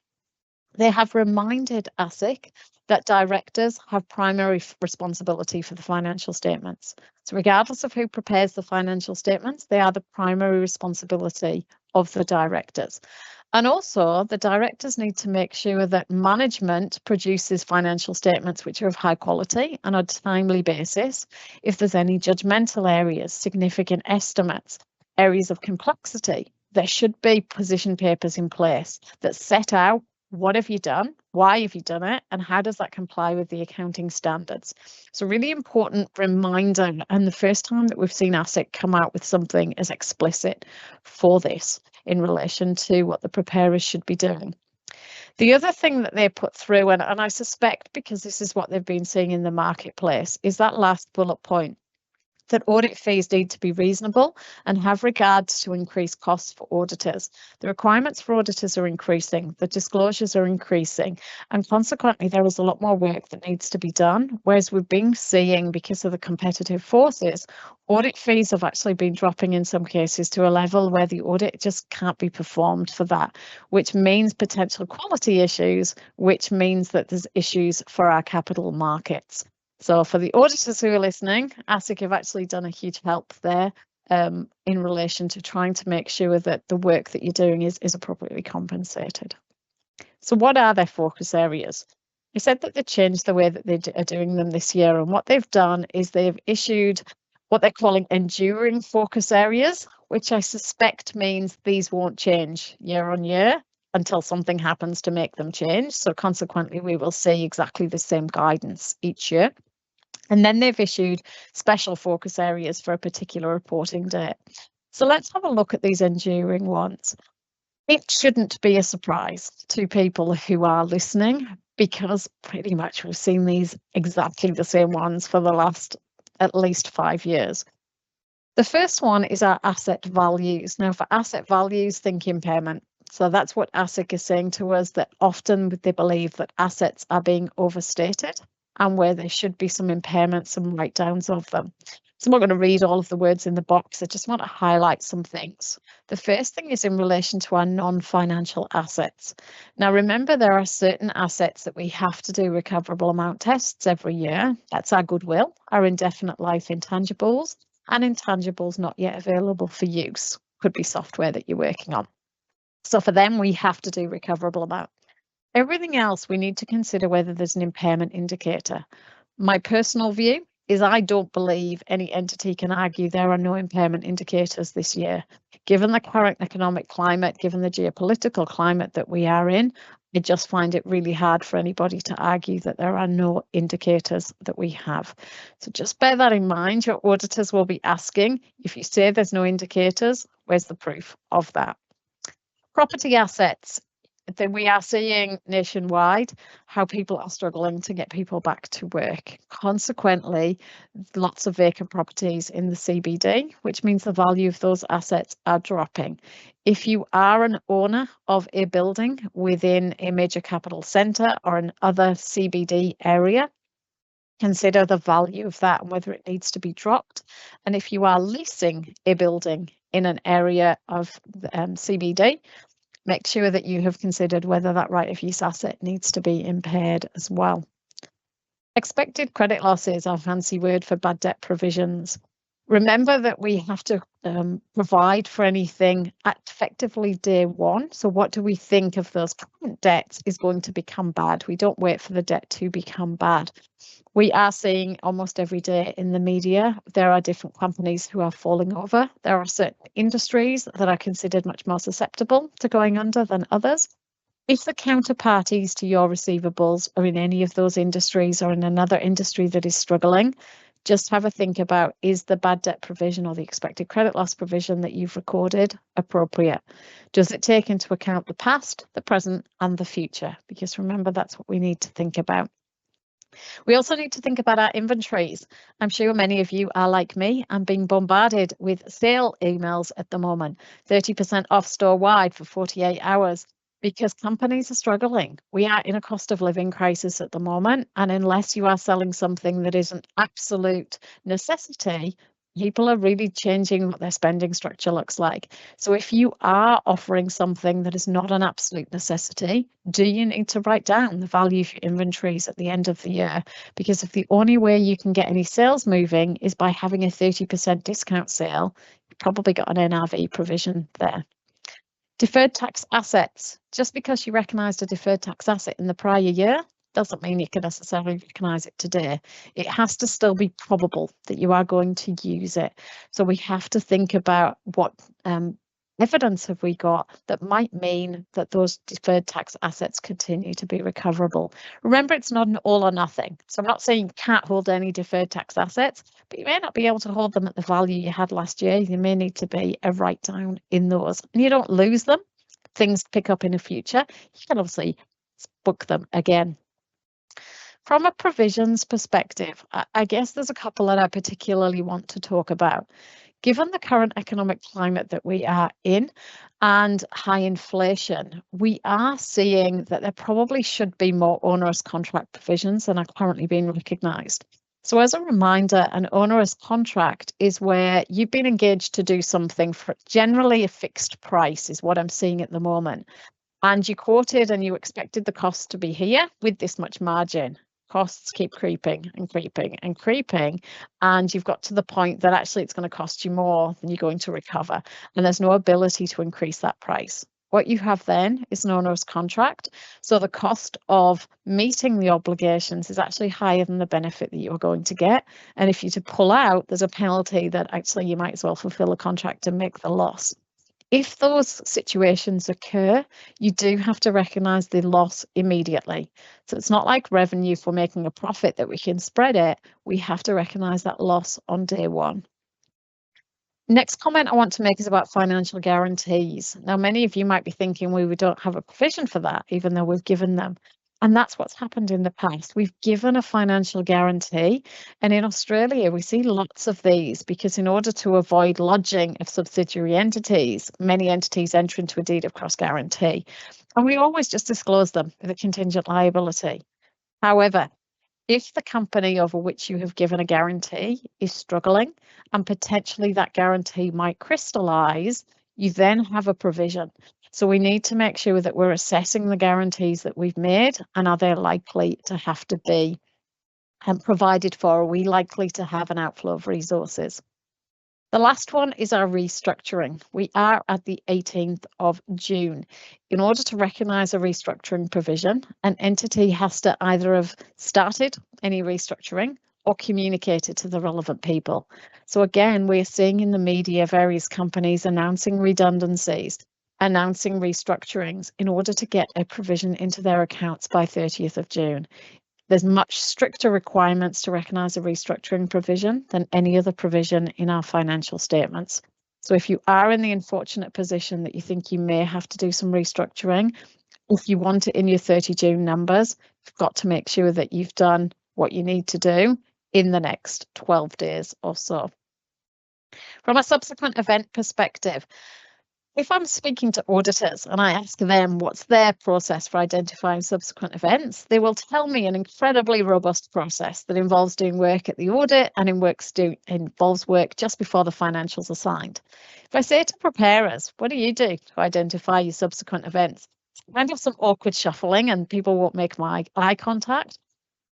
They have reminded ASIC that directors have primary responsibility for the financial statements. So regardless of who prepares the financial statements, they are the primary responsibility of the directors. And also, the directors need to make sure that management produces financial statements which are of high quality and on a timely basis. If there's any judgmental areas, significant estimates, areas of complexity, there should be position papers in place that set out what have you done, why have you done it, and how does that comply with the accounting standards. So really important reminder, and the first time that we've seen ASIC come out with something as explicit for this in relation to what the preparers should be doing. The other thing that they put through, and I suspect because this is what they've been seeing in the marketplace, is that last bullet point. that audit fees need to be reasonable and have regard to increased costs for auditors. The requirements for auditors are increasing, the disclosures are increasing, and consequently there is a lot more work that needs to be done, whereas we've been seeing, because of the competitive forces, audit fees have actually been dropping in some cases to a level where the audit just can't be performed for that, which means potential quality issues, which means that there's issues for our capital markets. So for the auditors who are listening, ASIC have actually done a huge help there in relation to trying to make sure that the work that you're doing is appropriately compensated. So what are their focus areas? I said that they changed the way that they are doing them this year, and what they've done is they've issued what they're calling enduring focus areas, which I suspect means these won't change year on year until something happens to make them change. So consequently, we will see exactly the same guidance each year. And then they've issued special focus areas for a particular reporting date. So let's have a look at these enduring ones. It shouldn't be a surprise to people who are listening, because pretty much we've seen these exactly the same ones for the last at least 5 years. The first one is our asset values. Now, for asset values, think impairment. So that's what ASIC is saying to us, that often they believe that assets are being overstated and where there should be some impairments, some write-downs of them. So I'm not going to read all of the words in the box. I just want to highlight some things. The first thing is in relation to our non-financial assets. Now, remember, there are certain assets that we have to do recoverable amount tests every year. That's our goodwill, our indefinite life intangibles, and intangibles not yet available for use. Could be software that you're working on. So for them, we have to do recoverable amount. Everything else, we need to consider whether there's an impairment indicator. My personal view is I don't believe any entity can argue there are no impairment indicators this year. Given the current economic climate, given the geopolitical climate that we are in, I just find it really hard for anybody to argue that there are no indicators that we have. So just bear that in mind. Your auditors will be asking, if you say there's no indicators, where's the proof of that? Property assets. Then we are seeing nationwide how people are struggling to get people back to work. Consequently, lots of vacant properties in the CBD, which means the value of those assets are dropping. If you are an owner of a building within a major capital centre or an other CBD area, consider the value of that and whether it needs to be dropped. And if you are leasing a building in an area of CBD, make sure that you have considered whether that right of use asset needs to be impaired as well. Expected credit losses, our fancy word for bad debt provisions. Remember that we have to provide for anything at effectively day one. So what do we think of those current debts is going to become bad? We don't wait for the debt to become bad. We are seeing almost every day in the media, there are different companies who are falling over. There are certain industries that are considered much more susceptible to going under than others. If the counterparties to your receivables are in any of those industries or in another industry that is struggling, just have a think about, is the bad debt provision or the expected credit loss provision that you've recorded appropriate? Does it take into account the past, the present, and the future? Because remember, that's what we need to think about. We also need to think about our inventories. I'm sure many of you are like me and being bombarded with sale emails at the moment, 30% off store-wide for 48 hours, because companies are struggling. We are in a cost of living crisis at the moment, and unless you are selling something that is an absolute necessity, people are really changing what their spending structure looks like. So if you are offering something that is not an absolute necessity, do you need to write down the value of your inventories at the end of the year? Because if the only way you can get any sales moving is by having a 30% discount sale, you've probably got an NRV provision there. Deferred tax assets. Just because you recognised a deferred tax asset in the prior year doesn't mean you can necessarily recognise it today. It has to still be probable that you are going to use it. So we have to think about what evidence have we got that might mean that those deferred tax assets continue to be recoverable. Remember, it's not an all or nothing. So I'm not saying you can't hold any deferred tax assets, but you may not be able to hold them at the value you had last year. You may need to be a write down in those. And you don't lose them. Things pick up in the future. You can obviously book them again. From a provisions perspective, I guess there's a couple that I particularly want to talk about. Given the current economic climate that we are in and high inflation, we are seeing that there probably should be more onerous contract provisions than are currently being recognised. So as a reminder, an onerous contract is where you've been engaged to do something for generally a fixed price is what I'm seeing at the moment. And you quoted and you expected the cost to be here with this much margin. Costs keep creeping and creeping and creeping, and you've got to the point that actually it's going to cost you more than you're going to recover, and there's no ability to increase that price. What you have then is an onerous contract, so the cost of meeting the obligations is actually higher than the benefit that you're going to get, and if you're to pull out, there's a penalty that actually you might as well fulfill a contract and make the loss. If those situations occur, you do have to recognise the loss immediately. So it's not like revenue for making a profit that we can spread it. We have to recognise that loss on day one. Next comment I want to make is about financial guarantees. Now, many of you might be thinking, we don't have a provision for that, even though we've given them. And that's what's happened in the past. We've given a financial guarantee. And in Australia, we see lots of these because in order to avoid lodging of subsidiary entities, many entities enter into a deed of cross guarantee. And we always just disclose them with a contingent liability. However, if the company over which you have given a guarantee is struggling and potentially that guarantee might crystallise, you then have a provision. So we need to make sure that we're assessing the guarantees that we've made and are they likely to have to be provided for? Are we likely to have an outflow of resources? The last one is our restructuring. We are at the 18th of June. In order to recognise a restructuring provision, an entity has to either have started any restructuring or communicated to the relevant people. So again, we're seeing in the media various companies announcing redundancies, announcing restructurings in order to get a provision into their accounts by 30th of June. There's much stricter requirements to recognise a restructuring provision than any other provision in our financial statements. So if you are in the unfortunate position that you think you may have to do some restructuring, if you want it in your 30 June numbers, you've got to make sure that you've done what you need to do in the next 12 days or so. From a subsequent event perspective, if I'm speaking to auditors and I ask them what's their process for identifying subsequent events, they will tell me an incredibly robust process that involves doing work at the audit and involves work just before the financials are signed. If I say to preparers, what do you do to identify your subsequent events? Kind of some awkward shuffling and people won't make my eye contact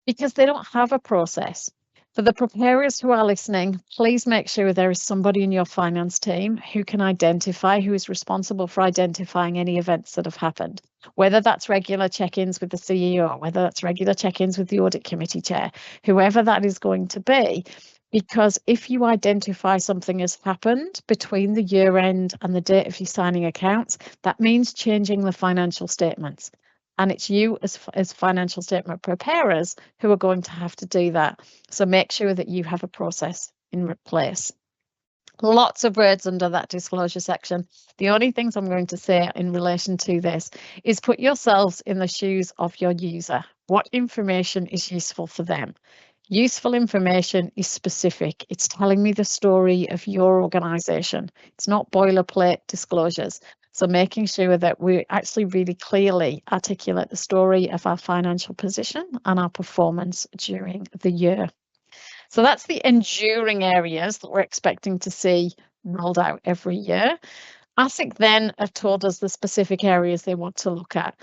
because they don't have a process. For the preparers who are listening, please make sure there is somebody in your finance team who can identify, who is responsible for identifying any events that have happened, whether that's regular check-ins with the CEO, whether that's regular check-ins with the audit committee chair, whoever that is going to be. Because if you identify something has happened between the year end and the date of you signing accounts, that means changing the financial statements. And it's you as financial statement preparers who are going to have to do that. So make sure that you have a process in place. Lots of words under that disclosure section. The only things I'm going to say in relation to this is put yourselves in the shoes of your user. What information is useful for them? Useful information is specific. It's telling me the story of your organisation. It's not boilerplate disclosures. So making sure that we actually really clearly articulate the story of our financial position and our performance during the year. So that's the enduring areas that we're expecting to see rolled out every year. ASIC then have told us the specific areas they want to look at.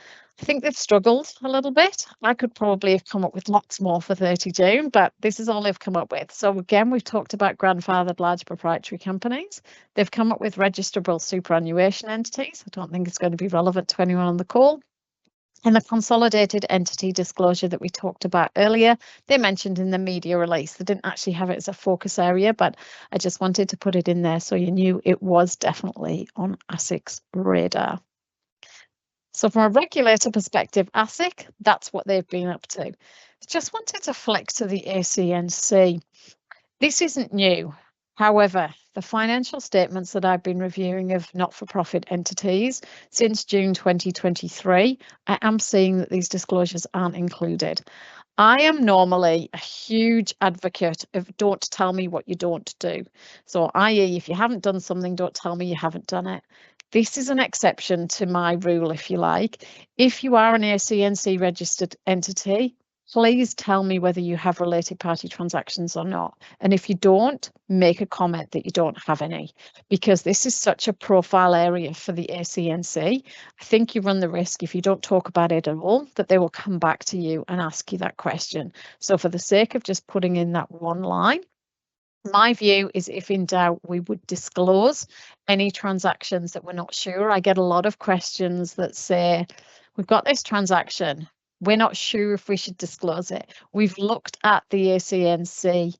I think they've struggled a little bit. I could probably have come up with lots more for 30 June, but this is all they've come up with. So again, we've talked about grandfathered large proprietary companies. They've come up with registrable superannuation entities. I don't think it's going to be relevant to anyone on the call. And the consolidated entity disclosure that we talked about earlier, they mentioned in the media release. They didn't actually have it as a focus area, but I just wanted to put it in there so you knew it was definitely on ASIC's radar. So from a regulator perspective, ASIC, that's what they've been up to. Just wanted to flick to the ACNC. This isn't new. However, the financial statements that I've been reviewing of not-for-profit entities since June 2023, I am seeing that these disclosures aren't included. I am normally a huge advocate of don't tell me what you don't do. So, i.e., if you haven't done something, don't tell me you haven't done it. This is an exception to my rule, if you like. If you are an ACNC registered entity, please tell me whether you have related party transactions or not. And if you don't, make a comment that you don't have any, because this is such a profile area for the ACNC. I think you run the risk, if you don't talk about it at all, that they will come back to you and ask you that question. So for the sake of just putting in that one line, my view is, if in doubt, we would disclose any transactions that we're not sure. I get a lot of questions that say, we've got this transaction, we're not sure if we should disclose it. We've looked at the ACNC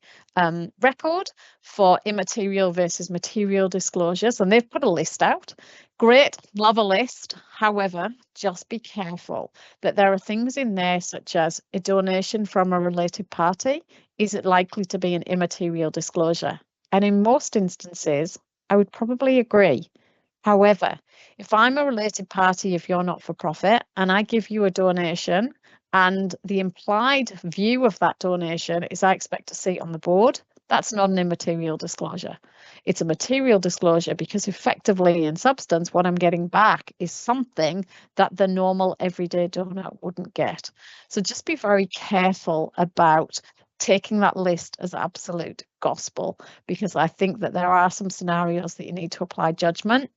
record for immaterial versus material disclosures, and they've put a list out. Great, love a list. However, just be careful that there are things in there such as a donation from a related party. Is it likely to be an immaterial disclosure? And in most instances, I would probably agree. However, if I'm a related party, if you're not for profit, and I give you a donation, and the implied view of that donation is I expect to see it on the board, that's not an immaterial disclosure. It's a material disclosure because effectively, in substance, what I'm getting back is something that the normal everyday donor wouldn't get. So just be very careful about taking that list as absolute gospel, because I think that there are some scenarios that you need to apply judgment.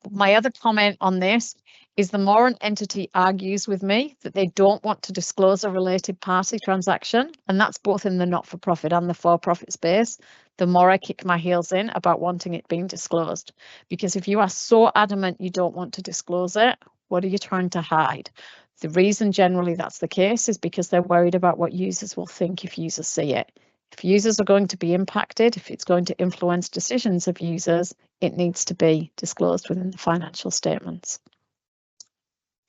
My other comment on this is, the more an entity argues with me that they don't want to disclose a related party transaction, and that's both in the not-for-profit and the for-profit space, the more I kick my heels in about wanting it being disclosed. Because if you are so adamant you don't want to disclose it, what are you trying to hide? The reason generally that's the case is because they're worried about what users will think if users see it. If users are going to be impacted, if it's going to influence decisions of users, it needs to be disclosed within the financial statements.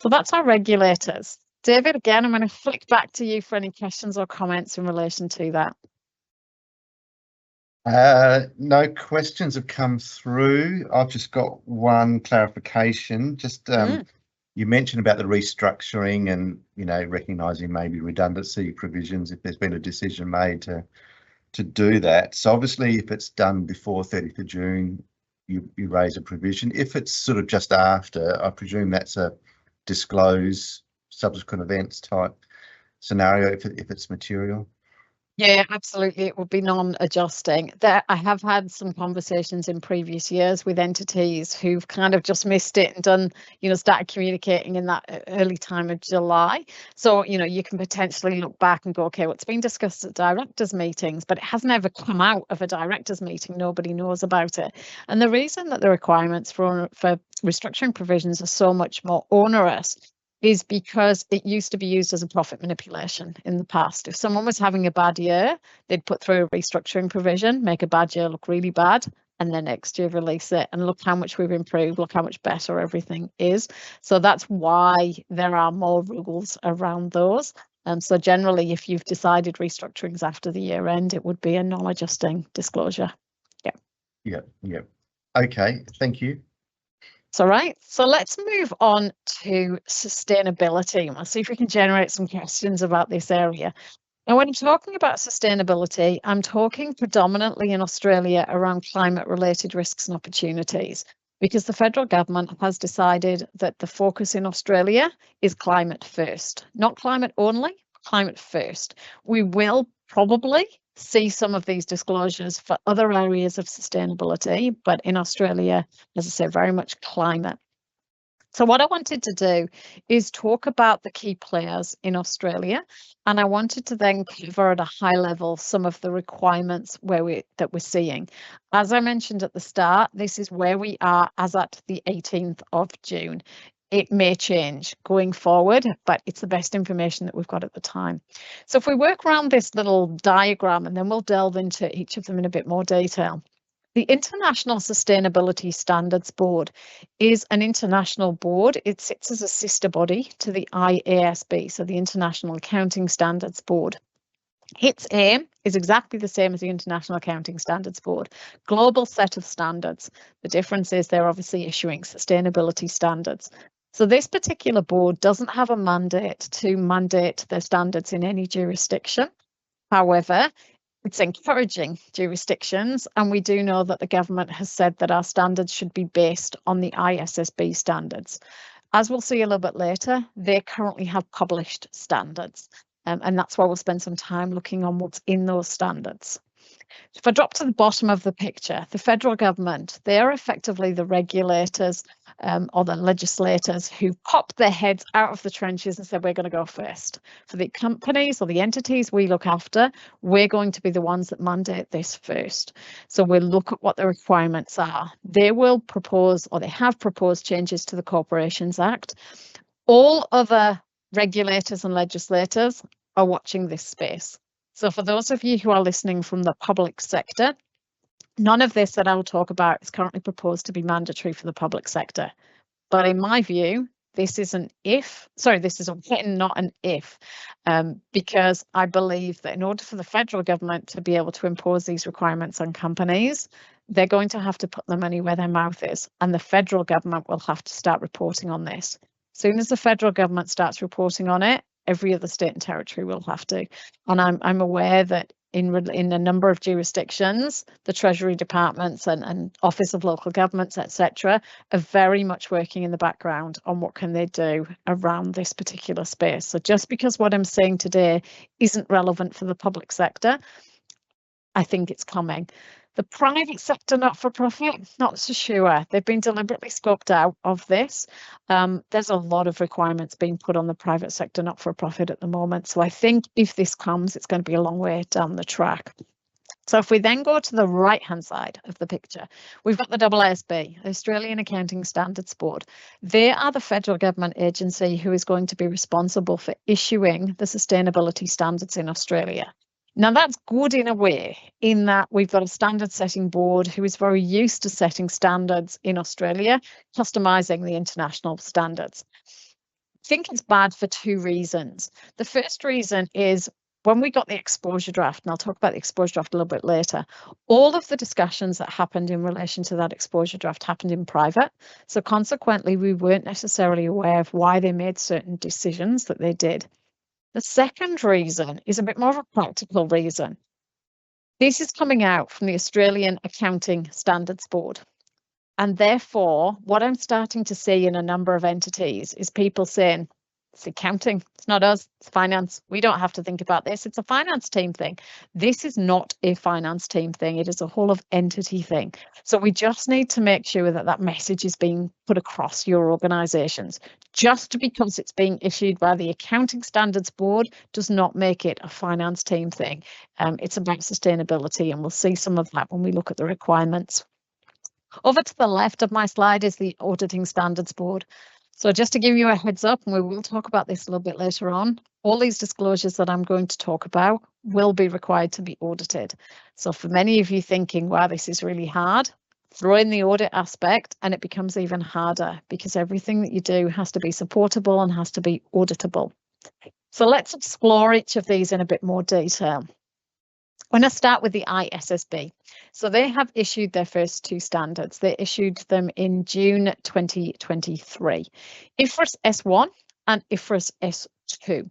So that's our regulators. David, again, I'm going to flick back to you for any questions or comments in relation to that. No questions have come through. I've just got one clarification. Just you mentioned about the restructuring and, you know, recognising maybe redundancy provisions if there's been a decision made to do that. So obviously, if it's done before 30th of June, you raise a provision. If it's sort of just after, I presume that's a disclose subsequent events type scenario if it's material. Yeah, absolutely. It would be non-adjusting. I have had some conversations in previous years with entities who've kind of just missed it and done, started communicating in that early time of July. So, you can potentially look back and go, okay, what's been discussed at directors' meetings, but it hasn't ever come out of a directors' meeting. Nobody knows about it. And the reason that the requirements for restructuring provisions are so much more onerous is because it used to be used as a profit manipulation in the past. If someone was having a bad year, they'd put through a restructuring provision, make a bad year look really bad, and then next year release it and look how much we've improved, look how much better everything is. So that's why there are more rules around those. So generally, if you've decided restructurings after the year end, it would be a non-adjusting disclosure. Yeah. Okay, thank you. It's all right. So let's move on to sustainability. We'll see if we can generate some questions about this area. And when I'm talking about sustainability, I'm talking predominantly in Australia around climate-related risks and opportunities, because the federal government has decided that the focus in Australia is climate first, not climate only, climate first. We will probably see some of these disclosures for other areas of sustainability, but in Australia, as I say, very much climate. So what I wanted to do is talk about the key players in Australia, and I wanted to then cover at a high level some of the requirements that we're seeing. As I mentioned at the start, this is where we are as at the 18th of June. It may change going forward, but it's the best information that we've got at the time. So if we work around this little diagram, and then we'll delve into each of them in a bit more detail. The International Sustainability Standards Board is an international board. It sits as a sister body to the IASB, so the International Accounting Standards Board. Its aim is exactly the same as the International Accounting Standards Board, global set of standards. The difference is they're obviously issuing sustainability standards. So this particular board doesn't have a mandate to mandate their standards in any jurisdiction. However, it's encouraging jurisdictions, and we do know that the government has said that our standards should be based on the ISSB standards. As we'll see a little bit later, they currently have published standards, and that's why we'll spend some time looking on what's in those standards. If I drop to the bottom of the picture, the federal government, they are effectively the regulators or the legislators who popped their heads out of the trenches and said, we're going to go first. For the companies or the entities we look after, we're going to be the ones that mandate this first. So we'll look at what the requirements are. They will propose, or they have proposed, changes to the Corporations Act. All other regulators and legislators are watching this space. So for those of you who are listening from the public sector, none of this that I'll talk about is currently proposed to be mandatory for the public sector. But in my view, this is an if, sorry, this is a when, not an if, because I believe that in order for the federal government to be able to impose these requirements on companies, they're going to have to put their money where their mouth is, and the federal government will have to start reporting on this. As soon as the federal government starts reporting on it, every other state and territory will have to. And I'm aware that in a number of jurisdictions, the Treasury departments and Office of Local Governments, etc., are very much working in the background on what can they do around this particular space. So just because what I'm saying today isn't relevant for the public sector, I think it's coming. The private sector not-for-profit, not so sure. They've been deliberately scoped out of this. There's a lot of requirements being put on the private sector not-for-profit at the moment. So I think if this comes, it's going to be a long way down the track. So if we then go to the right-hand side of the picture, we've got the AASB, Australian Accounting Standards Board. They are the federal government agency who is going to be responsible for issuing the sustainability standards in Australia. Now, that's good in a way, in that we've got a standard setting board who is very used to setting standards in Australia, customising the international standards. I think it's bad for two reasons. The first reason is when we got the exposure draft, and I'll talk about the exposure draft a little bit later, all of the discussions that happened in relation to that exposure draft happened in private. So consequently, we weren't necessarily aware of why they made certain decisions that they did. The second reason is a bit more of a practical reason. This is coming out from the Australian Accounting Standards Board. And therefore, what I'm starting to see in a number of entities is people saying, it's accounting, it's not us, it's finance. We don't have to think about this. It's a finance team thing. This is not a finance team thing. It is a whole of entity thing. So we just need to make sure that that message is being put across your organisations. Just because it's being issued by the Accounting Standards Board does not make it a finance team thing. It's about sustainability, and we'll see some of that when we look at the requirements. Over to the left of my slide is the Auditing Standards Board. So just to give you a heads up, and we will talk about this a little bit later on, all these disclosures that I'm going to talk about will be required to be audited. So for many of you thinking, wow, this is really hard, throw in the audit aspect and it becomes even harder because everything that you do has to be supportable and has to be auditable. So let's explore each of these in a bit more detail. I'm going to start with the ISSB. So they have issued their first two standards. They issued them in June 2023, IFRS S1 and IFRS S2.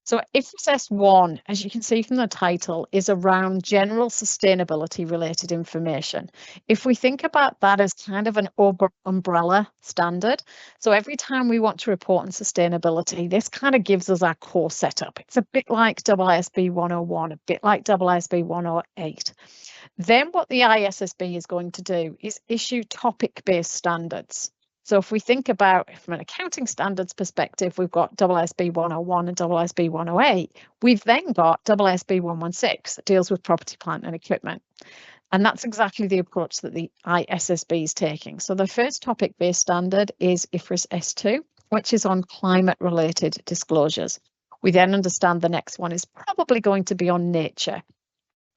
So IFRS S1, as you can see from the title, is around general sustainability related information. If we think about that as kind of an umbrella standard, so every time we want to report on sustainability, this kind of gives us our core setup. It's a bit like ASIC 101, a bit like ASIC 108. Then what the ISSB is going to do is issue topic-based standards. So if we think about from an accounting standards perspective, we've got ASIC 101 and ASIC 108. We've then got ASIC 116 that deals with property, plant and equipment. And that's exactly the approach that the ISSB is taking. So the first topic-based standard is IFRS S2, which is on climate-related disclosures. We then understand the next one is probably going to be on nature.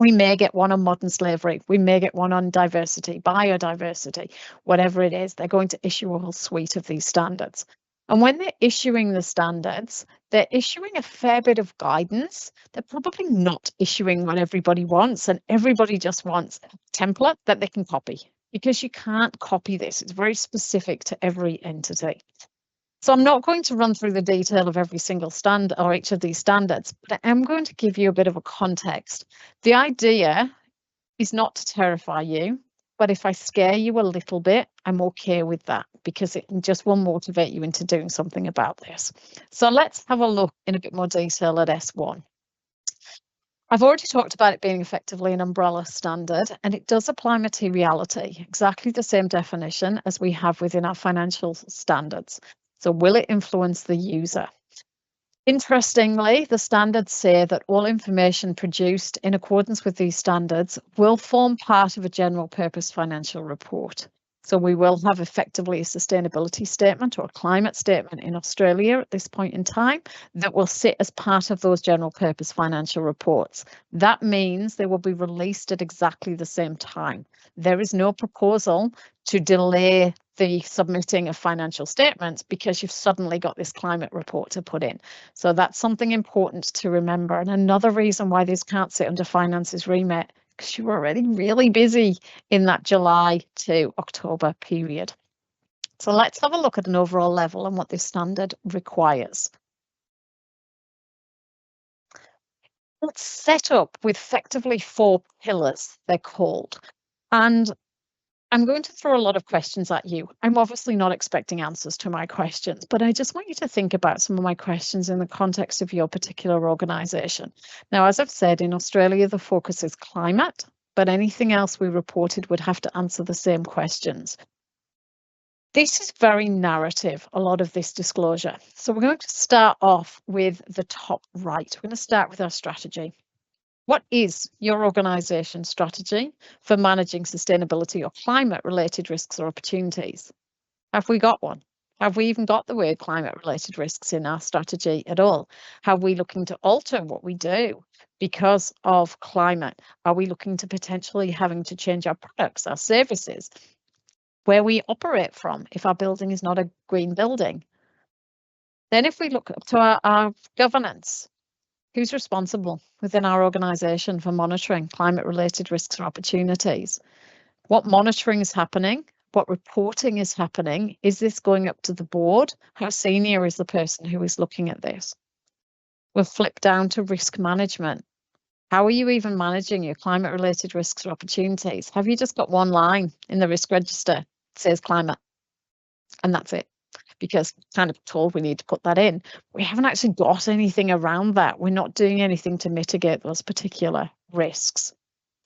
We may get one on modern slavery. We may get one on diversity, biodiversity, whatever it is. They're going to issue a whole suite of these standards. And when they're issuing the standards, they're issuing a fair bit of guidance. They're probably not issuing what everybody wants, and everybody just wants a template that they can copy, because you can't copy this. It's very specific to every entity. So I'm not going to run through the detail of every single standard or each of these standards, but I am going to give you a bit of a context. The idea is not to terrify you, but if I scare you a little bit, I'm okay with that because it just will motivate you into doing something about this. So let's have a look in a bit more detail at S1. I've already talked about it being effectively an umbrella standard, and it does apply materiality, exactly the same definition as we have within our financial standards. So will it influence the user? Interestingly, the standards say that all information produced in accordance with these standards will form part of a general purpose financial report. So we will have effectively a sustainability statement or a climate statement in Australia at this point in time that will sit as part of those general purpose financial reports. That means they will be released at exactly the same time. There is no proposal to delay the submitting of financial statements because you've suddenly got this climate report to put in. So that's something important to remember. And another reason why this can't sit under finance's remit, because you're already really busy in that July to October period. So let's have a look at an overall level and what this standard requires. It's set up with effectively 4 pillars, they're called. And I'm going to throw a lot of questions at you. I'm obviously not expecting answers to my questions, but I just want you to think about some of my questions in the context of your particular organisation. Now, as I've said, in Australia, the focus is climate, but anything else we reported would have to answer the same questions. This is very narrative, a lot of this disclosure. So we're going to start off with the top right. We're going to start with our strategy. What is your organisation's strategy for managing sustainability or climate-related risks or opportunities? Have we got one? Have we even got the word climate-related risks in our strategy at all? Are we looking to alter what we do because of climate? Are we looking to potentially having to change our products, our services, where we operate from if our building is not a green building? Then if we look up to our governance, who's responsible within our organisation for monitoring climate-related risks or opportunities? What monitoring is happening? What reporting is happening? Is this going up to the board? How senior is the person who is looking at this? We'll flip down to risk management. How are you even managing your climate-related risks or opportunities? Have you just got one line in the risk register that says climate? And that's it. Because kind of told we need to put that in. We haven't actually got anything around that. We're not doing anything to mitigate those particular risks.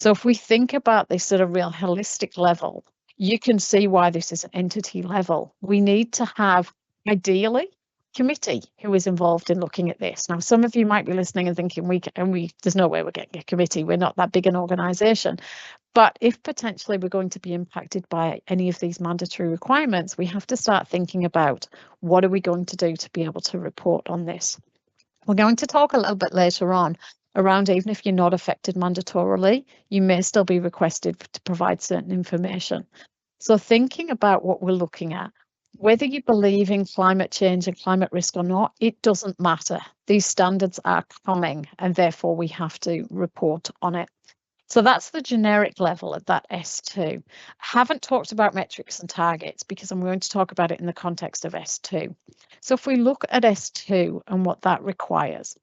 So if we think about this at a real holistic level, you can see why this is an entity level. We need to have, ideally, committee who is involved in looking at this. Now, some of you might be listening and thinking, there's no way we're getting a committee. We're not that big an organisation. But if potentially we're going to be impacted by any of these mandatory requirements, we have to start thinking about what are we going to do to be able to report on this. We're going to talk a little bit later on around even if you're not affected mandatorily, you may still be requested to provide certain information. So thinking about what we're looking at, whether you believe in climate change and climate risk or not, it doesn't matter. These standards are coming and therefore we have to report on it. So that's the generic level at that S2. I haven't talked about metrics and targets because I'm going to talk about it in the context of S2. So if we look at S2 and what that requires,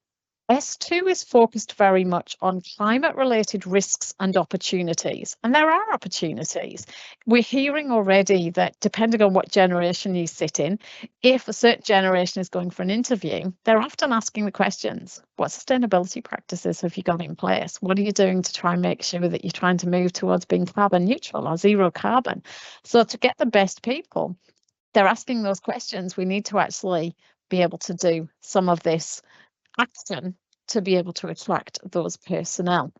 S2 is focused very much on climate-related risks and opportunities, and there are opportunities. We're hearing already that depending on what generation you sit in, if a certain generation is going for an interview, they're often asking the questions, what sustainability practices have you got in place? What are you doing to try and make sure that you're trying to move towards being carbon neutral or zero carbon? So to get the best people, they're asking those questions. We need to actually be able to do some of this action to be able to attract those personnel.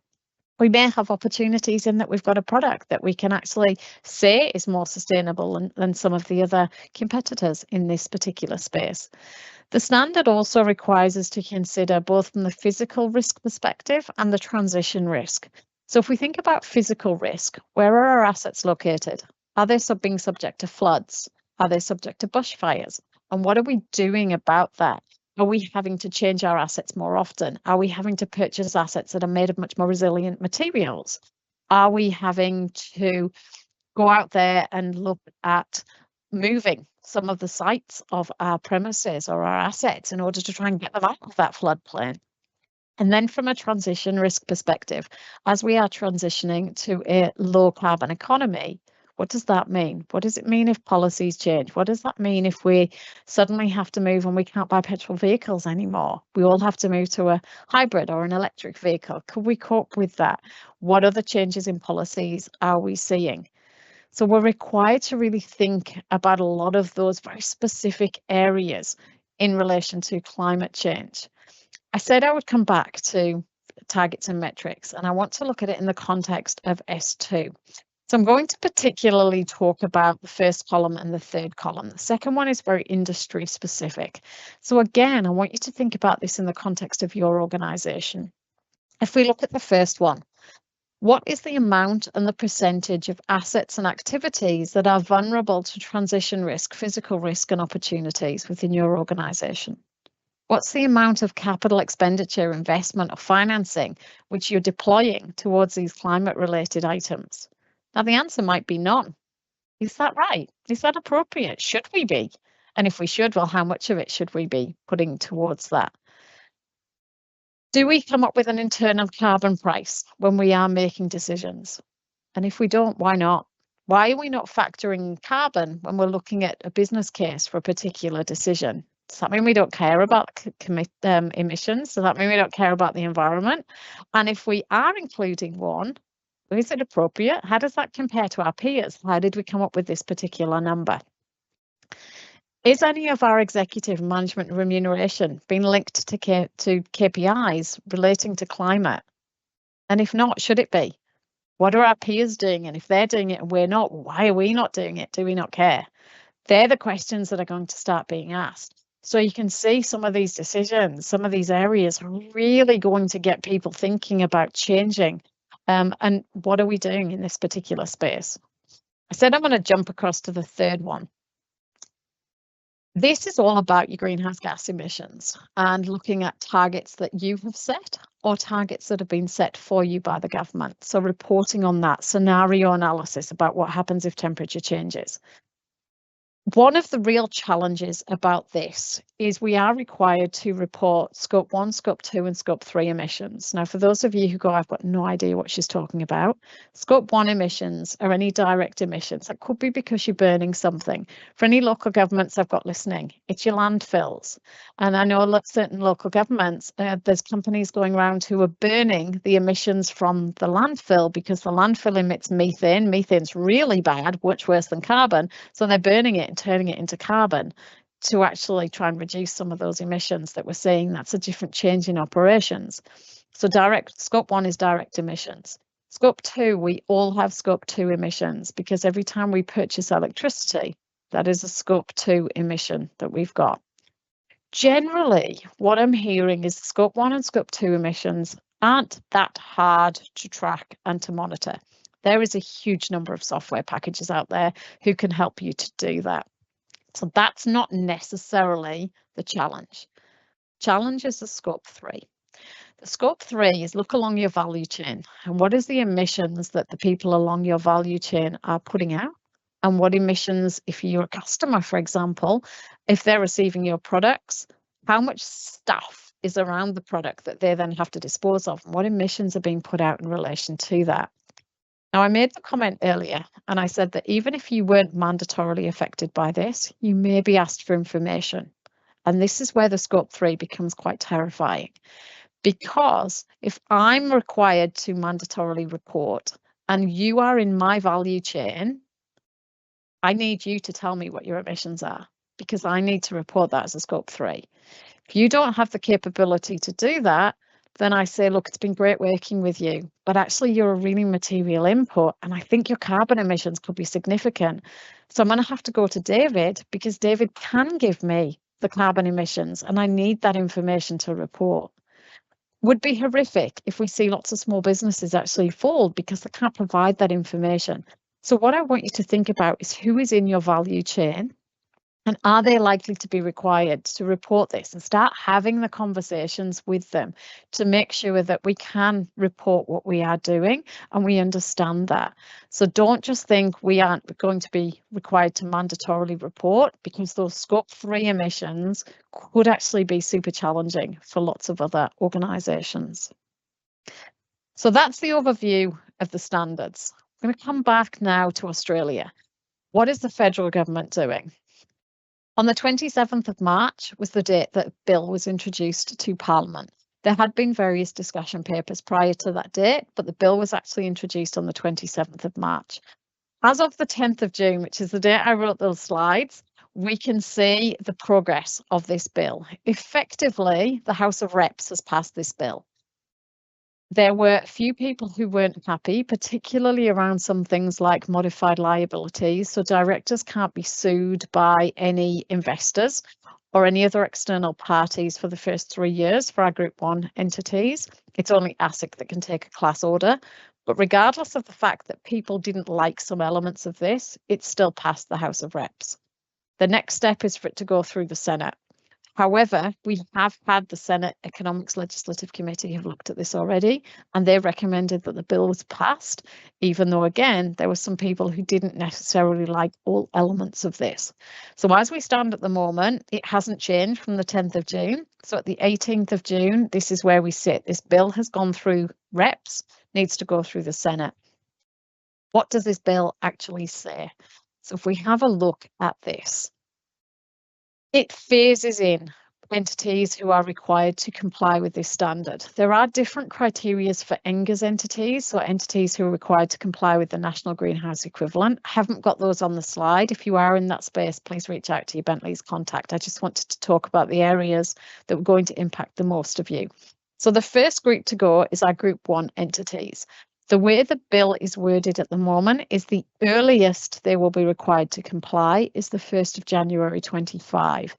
We may have opportunities in that we've got a product that we can actually say is more sustainable than some of the other competitors in this particular space. The standard also requires us to consider both from the physical risk perspective and the transition risk. So if we think about physical risk, where are our assets located? Are they being subject to floods? Are they subject to bushfires? And what are we doing about that? Are we having to change our assets more often? Are we having to purchase assets that are made of much more resilient materials? Are we having to go out there and look at moving some of the sites of our premises or our assets in order to try and get them out of that floodplain. And then from a transition risk perspective, as we are transitioning to a low carbon economy, what does that mean? What does it mean if policies change? What does that mean if we suddenly have to move and we can't buy petrol vehicles anymore? We all have to move to a hybrid or an electric vehicle. Could we cope with that? What other changes in policies are we seeing? So we're required to really think about a lot of those very specific areas in relation to climate change. I said I would come back to targets and metrics, and I want to look at it in the context of S2. So I'm going to particularly talk about the first column and the third column. The second one is very industry specific. So again, I want you to think about this in the context of your organisation. If we look at the first one, what is the amount and the percentage of assets and activities that are vulnerable to transition risk, physical risk and opportunities within your organisation? What's the amount of capital expenditure, investment or financing which you're deploying towards these climate related items? Now, the answer might be none. Is that right? Is that appropriate? Should we be? And if we should, well, how much of it should we be putting towards that? Do we come up with an internal carbon price when we are making decisions? And if we don't, why not? Why are we not factoring carbon when we're looking at a business case for a particular decision? Does that mean we don't care about emissions? Does that mean we don't care about the environment? And if we are including one, is it appropriate? How does that compare to our peers? How did we come up with this particular number? Is any of our executive management remuneration being linked to KPIs relating to climate? And if not, should it be? What are our peers doing? And if they're doing it and we're not, why are we not doing it? Do we not care? They're the questions that are going to start being asked. So you can see some of these decisions, some of these areas are really going to get people thinking about changing. And what are we doing in this particular space? I said I'm going to jump across to the third one. This is all about your greenhouse gas emissions and looking at targets that you have set or targets that have been set for you by the government. So reporting on that, scenario analysis about what happens if temperature changes. One of the real challenges about this is we are required to report Scope 1, Scope 2 and Scope 3 emissions. Now, for those of you who go, I've got no idea what she's talking about, Scope 1 emissions are any direct emissions. That could be because you're burning something. For any local governments I've got listening, it's your landfills. And I know certain local governments, there's companies going around who are burning the emissions from the landfill because the landfill emits methane. Methane's really bad, much worse than carbon. So they're burning it and turning it into carbon to actually try and reduce some of those emissions that we're seeing. That's a different change in operations. So Scope 1 is direct emissions. Scope 2, we all have Scope 2 emissions because every time we purchase electricity, that is a Scope 2 emission that we've got. Generally, what I'm hearing is Scope 1 and Scope 2 emissions aren't that hard to track and to monitor. There is a huge number of software packages out there who can help you to do that. So that's not necessarily the challenge. Challenge is the Scope 3. The Scope 3 is look along your value chain and what is the emissions that the people along your value chain are putting out, and what emissions, if you're a customer, for example, if they're receiving your products, how much stuff is around the product that they then have to dispose of, and what emissions are being put out in relation to that. Now, I made the comment earlier, and I said that even if you weren't mandatorily affected by this, you may be asked for information. And this is where the Scope 3 becomes quite terrifying. Because if I'm required to mandatorily report and you are in my value chain, I need you to tell me what your emissions are, because I need to report that as a Scope 3. If you don't have the capability to do that, then I say, look, it's been great working with you, but actually you're a really material input and I think your carbon emissions could be significant. So I'm going to have to go to David because David can give me the carbon emissions and I need that information to report. Would be horrific if we see lots of small businesses actually fold because they can't provide that information. So what I want you to think about is who is in your value chain And are they likely to be required to report this, and start having the conversations with them to make sure that we can report what we are doing and we understand that. So don't just think we aren't going to be required to mandatorily report, because those scope 3 emissions could actually be super challenging for lots of other organisations. So that's the overview of the standards. I'm going to come back now to Australia. What is the federal government doing? On the 27th of March was the date that a bill was introduced to Parliament. There had been various discussion papers prior to that date, but the bill was actually introduced on the 27th of March. As of the 10th of June, which is the date I wrote those slides, we can see the progress of this bill. Effectively, the House of Reps has passed this bill. There were a few people who weren't happy, particularly around some things like modified liabilities. So directors can't be sued by any investors or any other external parties for the first 3 years for our Group 1 entities. It's only ASIC that can take a class order. But regardless of the fact that people didn't like some elements of this, it still passed the House of Reps. The next step is for it to go through the Senate. However, we have had the Senate Economics Legislative Committee have looked at this already, and they recommended that the bill was passed, even though, again, there were some people who didn't necessarily like all elements of this. So as we stand at the moment, it hasn't changed from the 10th of June. So at the 18th of June, this is where we sit. This bill has gone through Reps, needs to go through the Senate. What does this bill actually say? So if we have a look at this, it phases in entities who are required to comply with this standard. There are different criteria for NGERS entities, so entities who are required to comply with the National Greenhouse Equivalent. I haven't got those on the slide. If you are in that space, please reach out to your Bentleys contact. I just wanted to talk about the areas that were going to impact the most of you. So the first group to go is our Group 1 entities. The way the bill is worded at the moment is the earliest they will be required to comply is the 1st of January 25.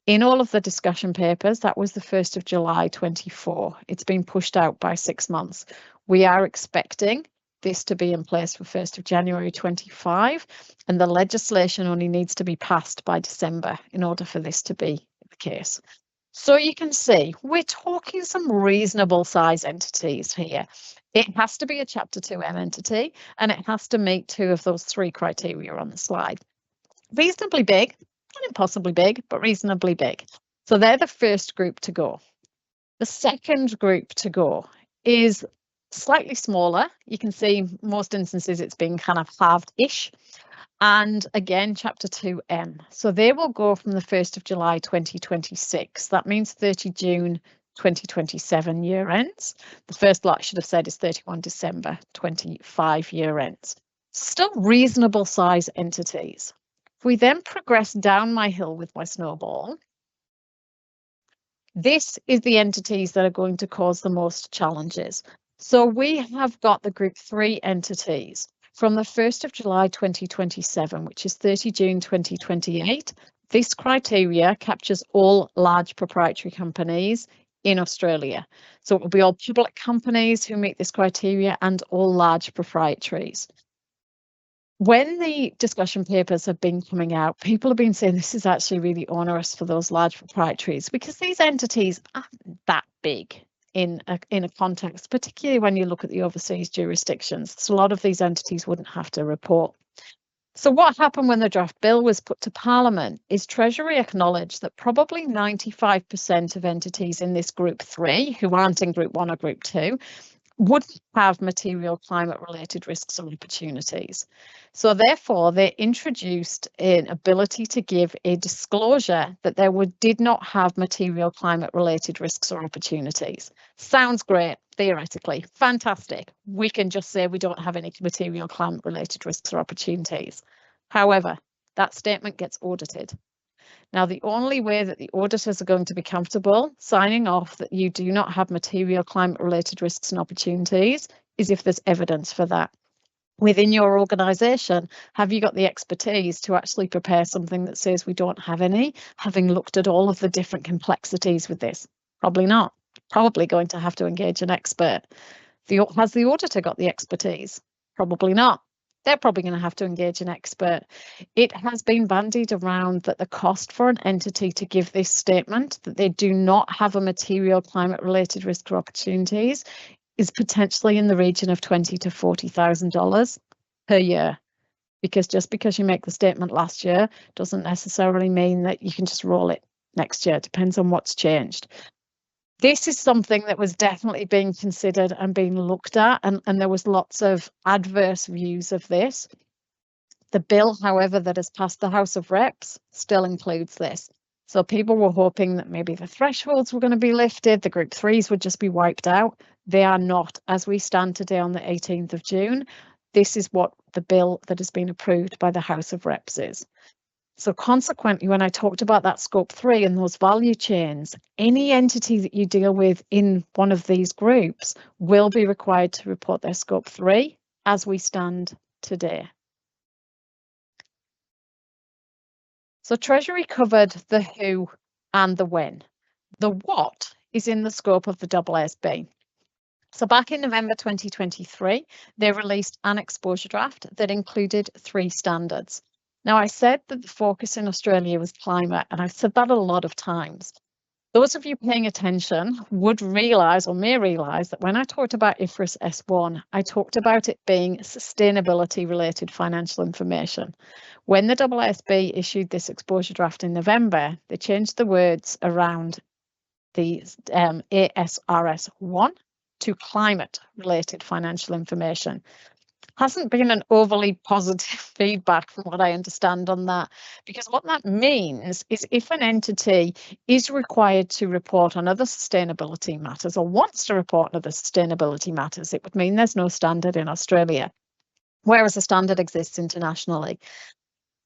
In all of the discussion papers, that was the 1st of July 24. It's been pushed out by 6 months. We are expecting this to be in place for 1st of January 25, and the legislation only needs to be passed by December in order for this to be the case. So you can see we're talking some reasonable size entities here. It has to be a Chapter 2M entity, and it has to meet 2 of those 3 criteria on the slide. Reasonably big, not impossibly big, but reasonably big. So they're the first group to go. The second group to go is slightly smaller. You can see most instances it's been kind of halved-ish. And again, Chapter 2M. So they will go from the 1st of July 2026. That means 30 June 2027 year ends. The first lot I should have said is 31 December 25 year ends. Still reasonable size entities. If we then progress down my hill with my snowball, this is the entities that are going to cause the most challenges. So we have got the Group 3 entities. From the 1st of July 2027, which is 30 June 2028, this criteria captures all large proprietary companies in Australia. So it will be all public companies who meet this criteria and all large proprietaries. When the discussion papers have been coming out, people have been saying this is actually really onerous for those large proprietaries because these entities aren't that big in a context, particularly when you look at the overseas jurisdictions. So a lot of these entities wouldn't have to report. So what happened when the draft bill was put to Parliament is Treasury acknowledged that probably 95% of entities in this Group 3, who aren't in Group 1 or Group 2, would have material climate related risks or opportunities. So therefore, they introduced an ability to give a disclosure that did not have material climate related risks or opportunities. Sounds great, theoretically, fantastic. We can just say we don't have any material climate related risks or opportunities. However, that statement gets audited. Now, the only way that the auditors are going to be comfortable signing off that you do not have material climate-related risks and opportunities is if there's evidence for that. Within your organisation, have you got the expertise to actually prepare something that says we don't have any, having looked at all of the different complexities with this? Probably not. Probably going to have to engage an expert. Has the auditor got the expertise? Probably not. they're probably going to have to engage an expert. It has been bandied around that the cost for an entity to give this statement that they do not have a material climate-related risk or opportunities is potentially in the region of $20,000 to $40,000 per year. Because just because you make the statement last year doesn't necessarily mean that you can just roll it next year. It depends on what's changed. This is something that was definitely being considered and being looked at, and there was lots of adverse views of this. The bill, however, that has passed the House of Reps still includes this. So people were hoping that maybe the thresholds were going to be lifted, the Group 3s would just be wiped out. They are not. As we stand today on the 18th of June, this is what the bill that has been approved by the House of Reps is. So consequently, when I talked about that Scope 3 and those value chains, any entity that you deal with in one of these groups will be required to report their Scope 3 as we stand today. So Treasury covered the who and the when. The what is in the scope of the AASB. So back in November 2023, they released an exposure draft that included 3 standards. Now, I said that the focus in Australia was climate, and I've said that a lot of times. Those of you paying attention would realise or may realise that when I talked about IFRS S1, I talked about it being sustainability related financial information. When the AASB issued this exposure draft in November, they changed the words around the ASRS 1 to climate related financial information. Hasn't been an overly positive feedback from what I understand on that, because what that means is if an entity is required to report on other sustainability matters or wants to report on other sustainability matters, it would mean there's no standard in Australia, whereas a standard exists internationally.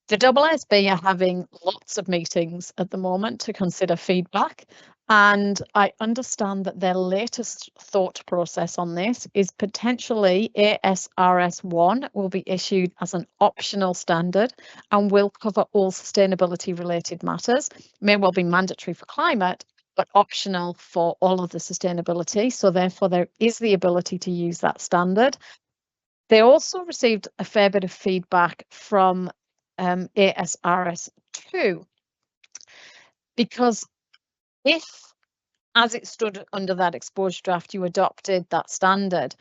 The AASB are having lots of meetings at the moment to consider feedback, and I understand that their latest thought process on this is potentially ASRS 1 will be issued as an optional standard and will cover all sustainability related matters. May well be mandatory for climate, but optional for all of the sustainability. So therefore there is the ability to use that standard. They also received a fair bit of feedback from ASRS 2, because if, as it stood under that exposure draft, you adopted that standard,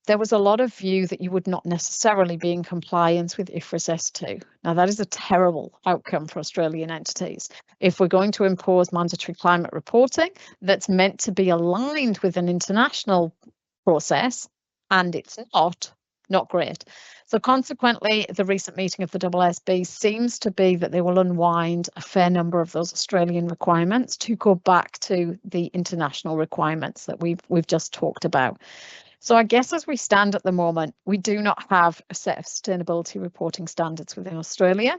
there was a lot of view that you would not necessarily be in compliance with IFRS S2. Now, that is a terrible outcome for Australian entities. If we're going to impose mandatory climate reporting that's meant to be aligned with an international process, and it's not great. So consequently, the recent meeting of the AASB seems to be that they will unwind a fair number of those Australian requirements to go back to the international requirements that we've just talked about. So I guess as we stand at the moment, we do not have a set of sustainability reporting standards within Australia.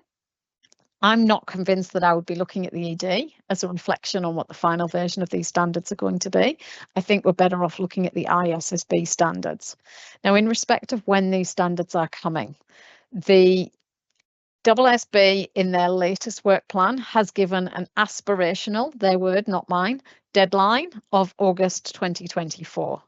I'm not convinced that I would be looking at the ED as a reflection on what the final version of these standards are going to be. I think we're better off looking at the ISSB standards. Now, in respect of when these standards are coming, the AASB in their latest work plan has given an aspirational, their word, not mine, deadline of August 2024.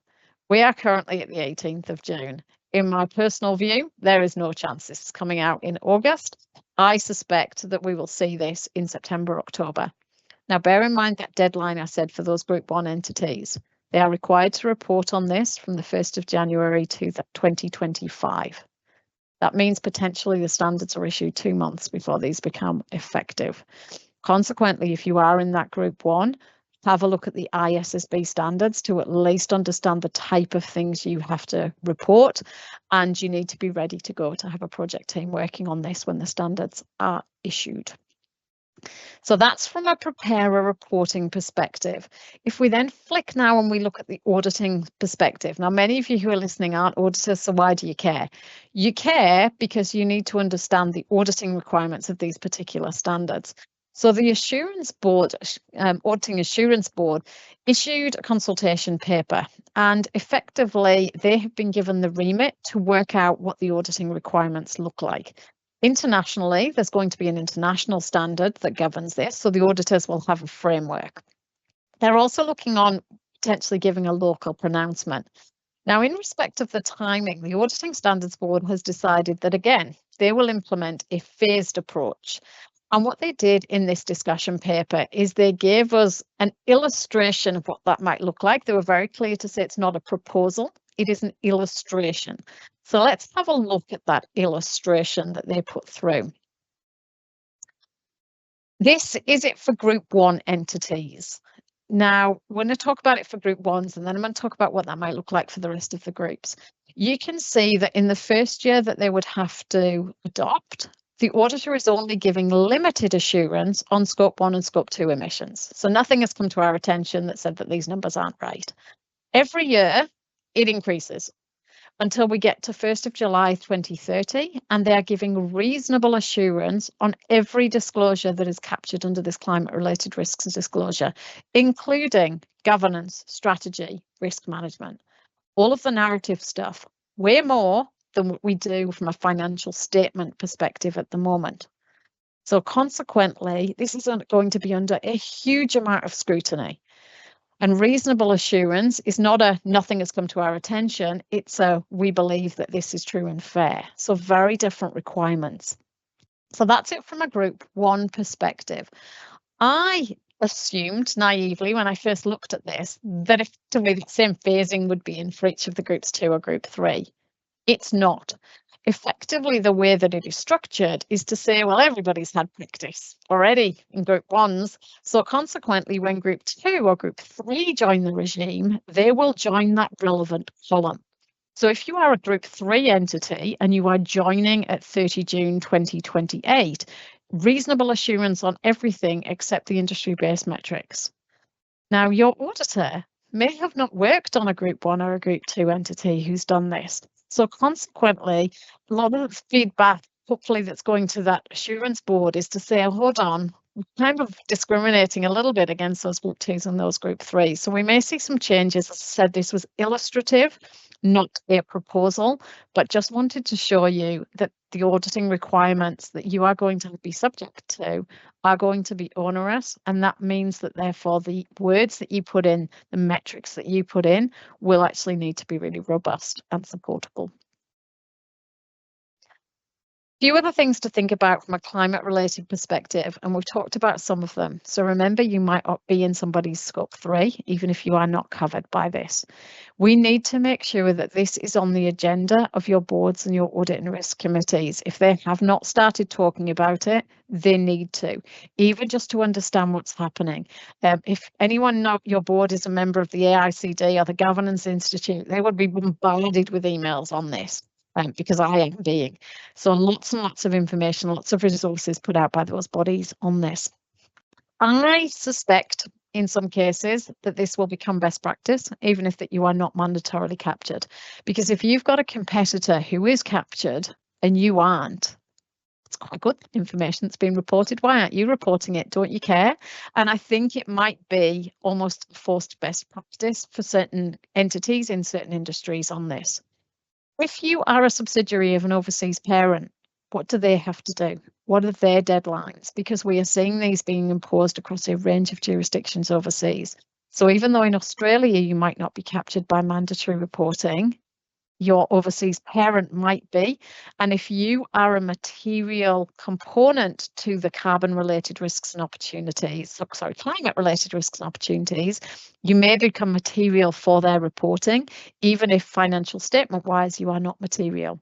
We are currently at the 18th of June. In my personal view, there is no chance this is coming out in August. I suspect that we will see this in September, October. Now, bear in mind that deadline I said for those Group 1 entities. They are required to report on this from the 1st of January to 2025. That means potentially the standards are issued 2 months before these become effective. Consequently, if you are in that Group 1, have a look at the ISSB standards to at least understand the type of things you have to report, and you need to be ready to go to have a project team working on this when the standards are issued. So that's from a preparer reporting perspective. If we then flick now and we look at the auditing perspective, now many of you who are listening aren't auditors, so why do you care? You care because you need to understand the auditing requirements of these particular standards. So the Assurance Board, Auditing Assurance Board, issued a consultation paper, and effectively they have been given the remit to work out what the auditing requirements look like. Internationally, there's going to be an international standard that governs this, so the auditors will have a framework. They're also looking on potentially giving a local pronouncement. Now, in respect of the timing, the Auditing Standards Board has decided that, again, they will implement a phased approach. And what they did in this discussion paper is they gave us an illustration of what that might look like. They were very clear to say it's not a proposal, it is an illustration. So let's have a look at that illustration that they put through. This is it for Group 1 entities. Now, we're going to talk about it for Group 1s, and then I'm going to talk about what that might look like for the rest of the groups. You can see that in the first year that they would have to adopt, the auditor is only giving limited assurance on Scope 1 and Scope 2 emissions. So nothing has come to our attention that said that these numbers aren't right. Every year, it increases until we get to 1st of July 2030, and they are giving reasonable assurance on every disclosure that is captured under this climate-related risks disclosure, including governance, strategy, risk management, all of the narrative stuff, way more than what we do from a financial statement perspective at the moment. So consequently, this is going to be under a huge amount of scrutiny. And reasonable assurance is not a nothing has come to our attention, it's a we believe that this is true and fair. So very different requirements. So that's it from a Group 1 perspective. I assumed naively when I first looked at this that effectively the same phasing would be in for each of the Groups 2 or Group 3. It's not. Effectively, the way that it is structured is to say, well, everybody's had practice already in Group 1s. So consequently, when Group 2 or Group 3 join the regime, they will join that relevant column. So if you are a Group 3 entity and you are joining at 30 June 2028, reasonable assurance on everything except the industry-based metrics. Now, your auditor may have not worked on a Group 1 or a Group 2 entity who's done this. So consequently, a lot of the feedback, hopefully, that's going to that assurance board is to say, hold on, we're kind of discriminating a little bit against those Group 2s and those Group 3s. So we may see some changes. As I said, this was illustrative, not a proposal, but just wanted to show you that the auditing requirements that you are going to be subject to are going to be onerous, and that means that therefore the words that you put in, the metrics that you put in, will actually need to be really robust and supportable. A few other things to think about from a climate-related perspective, and we've talked about some of them. So remember, you might be in somebody's Scope 3, even if you are not covered by this. We need to make sure that this is on the agenda of your boards and your audit and risk committees. If they have not started talking about it, they need to, even just to understand what's happening. If anyone know your board is a member of the AICD or the Governance Institute, they would be bombarded with emails on this. Because I am being. So lots and lots of information, lots of resources put out by those bodies on this. I suspect in some cases that this will become best practice, even if that you are not mandatorily captured. Because if you've got a competitor who is captured and you aren't, it's quite good information that's been reported. Why aren't you reporting it? Don't you care? And I think it might be almost forced best practice for certain entities in certain industries on this. If you are a subsidiary of an overseas parent, what do they have to do? What are their deadlines? Because we are seeing these being imposed across a range of jurisdictions overseas. So even though in Australia you might not be captured by mandatory reporting, your overseas parent might be. And if you are a material component to the carbon-related risks and opportunities, climate-related risks and opportunities, you may become material for their reporting, even if financial statement-wise you are not material.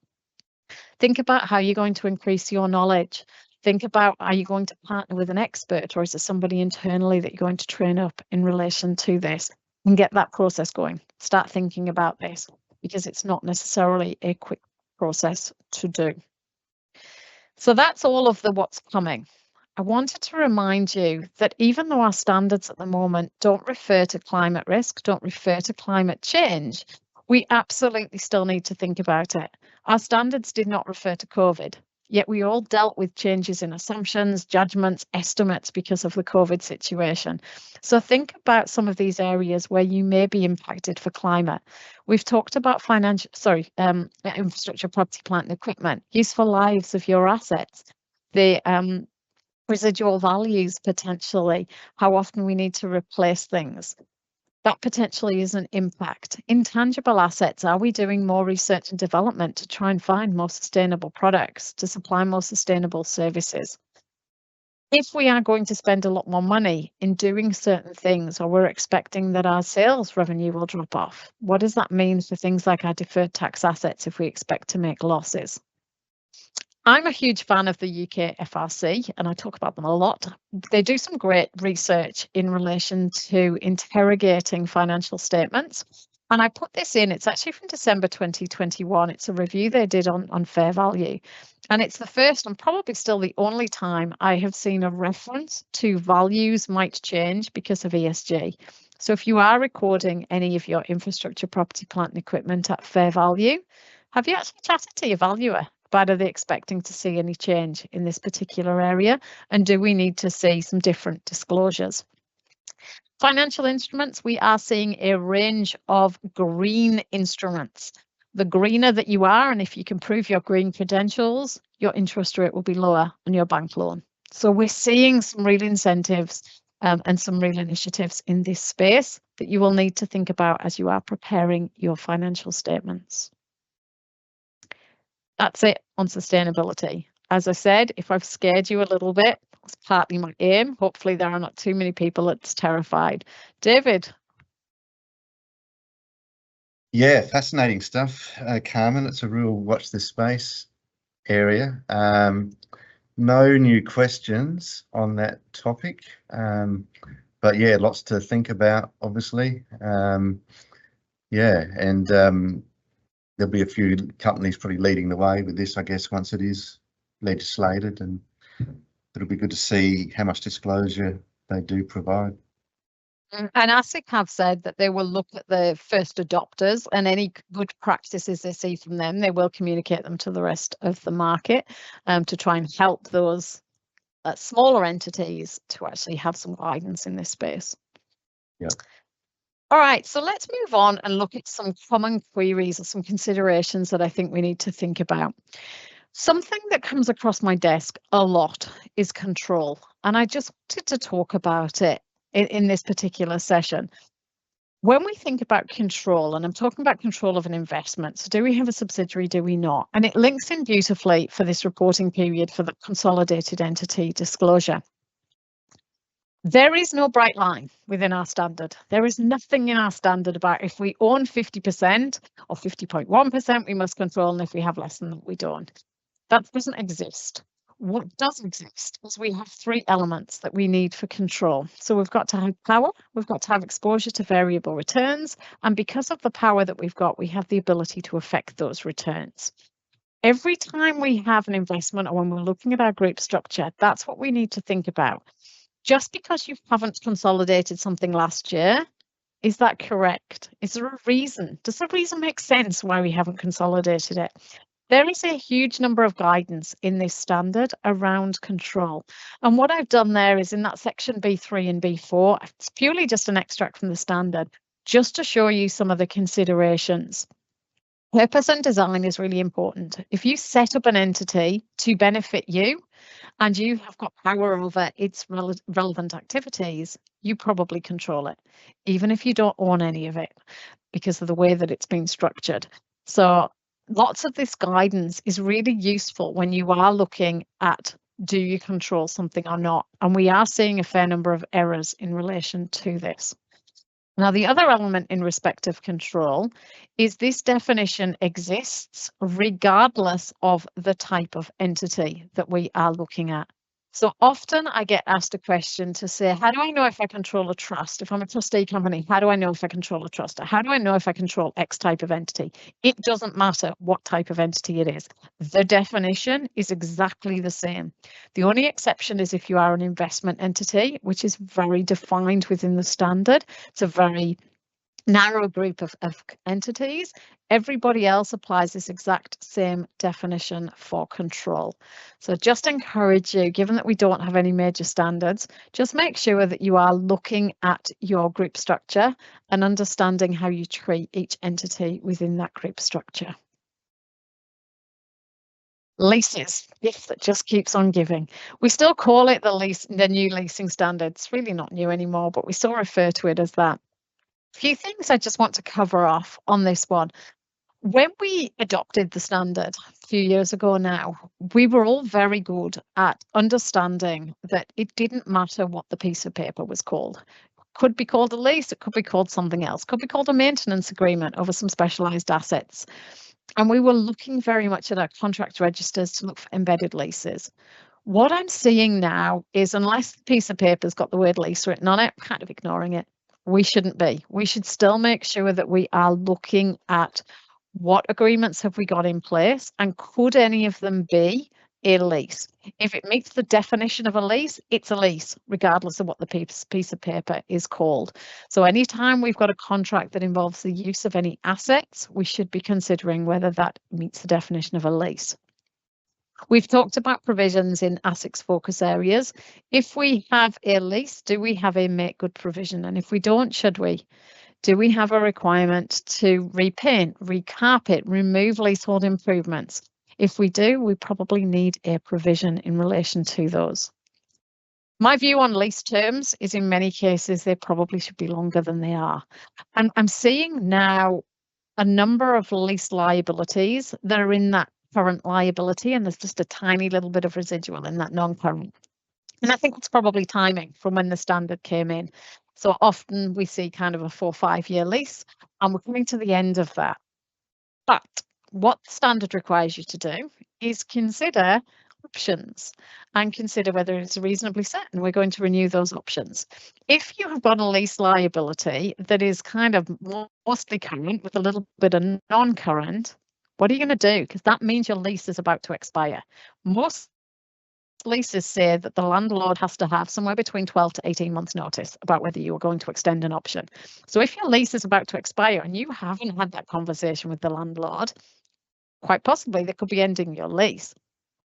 Think about how you're going to increase your knowledge. Think about, are you going to partner with an expert, or is there somebody internally that you're going to train up in relation to this? And get that process going. Start thinking about this, because it's not necessarily a quick process to do. So that's all of the what's coming. I wanted to remind you that even though our standards at the moment don't refer to climate risk, don't refer to climate change, we absolutely still need to think about it. Our standards did not refer to COVID, yet we all dealt with changes in assumptions, judgments, estimates because of the COVID situation. So think about some of these areas where you may be impacted for climate. We've talked about infrastructure, property, plant and equipment, useful lives of your assets, the residual values potentially, how often we need to replace things. That potentially is an impact. Intangible assets, are we doing more research and development to try and find more sustainable products, to supply more sustainable services? If we are going to spend a lot more money in doing certain things, or we're expecting that our sales revenue will drop off, what does that mean for things like our deferred tax assets if we expect to make losses? I'm a huge fan of the UK FRC, and I talk about them a lot. They do some great research in relation to interrogating financial statements. And I put this in, it's actually from December 2021. It's a review they did on fair value. And it's the first and probably still the only time I have seen a reference to values might change because of ESG. So if you are recording any of your infrastructure, property, plant and equipment at fair value, have you actually chatted to your valuer? But are they expecting to see any change in this particular area? And do we need to see some different disclosures? Financial instruments, we are seeing a range of green instruments. The greener that you are, and if you can prove your green credentials, your interest rate will be lower on your bank loan. So we're seeing some real incentives and some real initiatives in this space that you will need to think about as you are preparing your financial statements. That's it on sustainability. As I said, if I've scared you a little bit, it's partly my aim. Hopefully there are not too many people that's terrified. David. Yeah, fascinating stuff, Carmen. It's a real watch this space area. No new questions on that topic, but yeah, lots to think about, obviously. Yeah, and there'll be a few companies probably leading the way with this, I guess, once it is legislated, and it'll be good to see how much disclosure they do provide. And ASIC have said that they will look at the first adopters, and any good practices they see from them, they will communicate them to the rest of the market to try and help those smaller entities to actually have some guidance in this space. Yeah. All right, so let's move on and look at some common queries or some considerations that I think we need to think about. Something that comes across my desk a lot is control, and I just wanted to talk about it in this particular session. When we think about control, and I'm talking about control of an investment, so do we have a subsidiary, do we not? And it links in beautifully for this reporting period for the consolidated entity disclosure. There is no bright line within our standard. There is nothing in our standard about if we own 50% or 50.1%, we must control, and if we have less than that, we don't. That doesn't exist. What does exist is we have three elements that we need for control. So we've got to have power, we've got to have exposure to variable returns, and because of the power that we've got, we have the ability to affect those returns. Every time we have an investment or when we're looking at our group structure, that's what we need to think about. Just because you haven't consolidated something last year, is that correct? Is there a reason? Does the reason make sense why we haven't consolidated it? There is a huge number of guidance in this standard around control. And what I've done there is in that section B3 and B4, it's purely just an extract from the standard, just to show you some of the considerations. Purpose and design is really important. If you set up an entity to benefit you and you have got power over its relevant activities, you probably control it, even if you don't own any of it because of the way that it's been structured. So lots of this guidance is really useful when you are looking at, do you control something or not? And we are seeing a fair number of errors in relation to this. Now, the other element in respect of control is this definition exists regardless of the type of entity that we are looking at. So often I get asked a question to say, how do I know if I control a trust? If I'm a trustee company, how do I know if I control a trust? How do I know if I control X type of entity? It doesn't matter what type of entity it is. The definition is exactly the same. The only exception is if you are an investment entity, which is very defined within the standard. It's a very narrow group of entities. Everybody else applies this exact same definition for control. So just encourage you, given that we don't have any major standards, just make sure that you are looking at your group structure and understanding how you treat each entity within that group structure. Leases, gift that just keeps on giving. We still call it the new leasing standard. It's really not new anymore, but we still refer to it as that. Few things I just want to cover off on this one. When we adopted the standard a few years ago now, we were all very good at understanding that it didn't matter what the piece of paper was called. Could be called a lease, it could be called something else, could be called a maintenance agreement over some specialised assets. And we were looking very much at our contract registers to look for embedded leases. What I'm seeing now is, unless the piece of paper's got the word lease written on it, kind of ignoring it. We shouldn't be. We should still make sure that we are looking at what agreements have we got in place, and could any of them be a lease? If it meets the definition of a lease, it's a lease, regardless of what the piece of paper is called. So anytime we've got a contract that involves the use of any assets, we should be considering whether that meets the definition of a lease. We've talked about provisions in ASIC's focus areas. If we have a lease, do we have a make good provision? And if we don't, should we? Do we have a requirement to repaint, recarpet, remove leasehold improvements? If we do, we probably need a provision in relation to those. My view on lease terms is, in many cases, they probably should be longer than they are. And I'm seeing now a number of lease liabilities that are in that current liability, and there's just a tiny little bit of residual in that non-current. And I think it's probably timing from when the standard came in. So often we see kind of a 4 or 5 year lease, and we're coming to the end of that. But what the standard requires you to do is consider options and consider whether it's reasonably certain we're going to renew those options. If you have got a lease liability that is kind of mostly current with a little bit of non-current, what are you going to do? Because that means your lease is about to expire. Most leases say that the landlord has to have somewhere between 12 to 18 months notice about whether you are going to extend an option. So if your lease is about to expire and you haven't had that conversation with the landlord, quite possibly they could be ending your lease.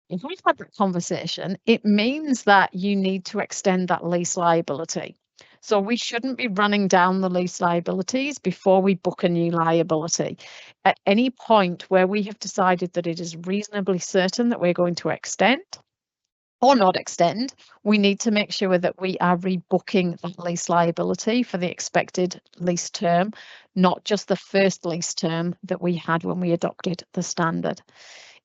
If we've had that conversation, it means that you need to extend that lease liability. So we shouldn't be running down the lease liabilities before we book a new liability. At any point where we have decided that it is reasonably certain that we're going to extend or not extend, we need to make sure that we are rebooking that lease liability for the expected lease term, not just the first lease term that we had when we adopted the standard.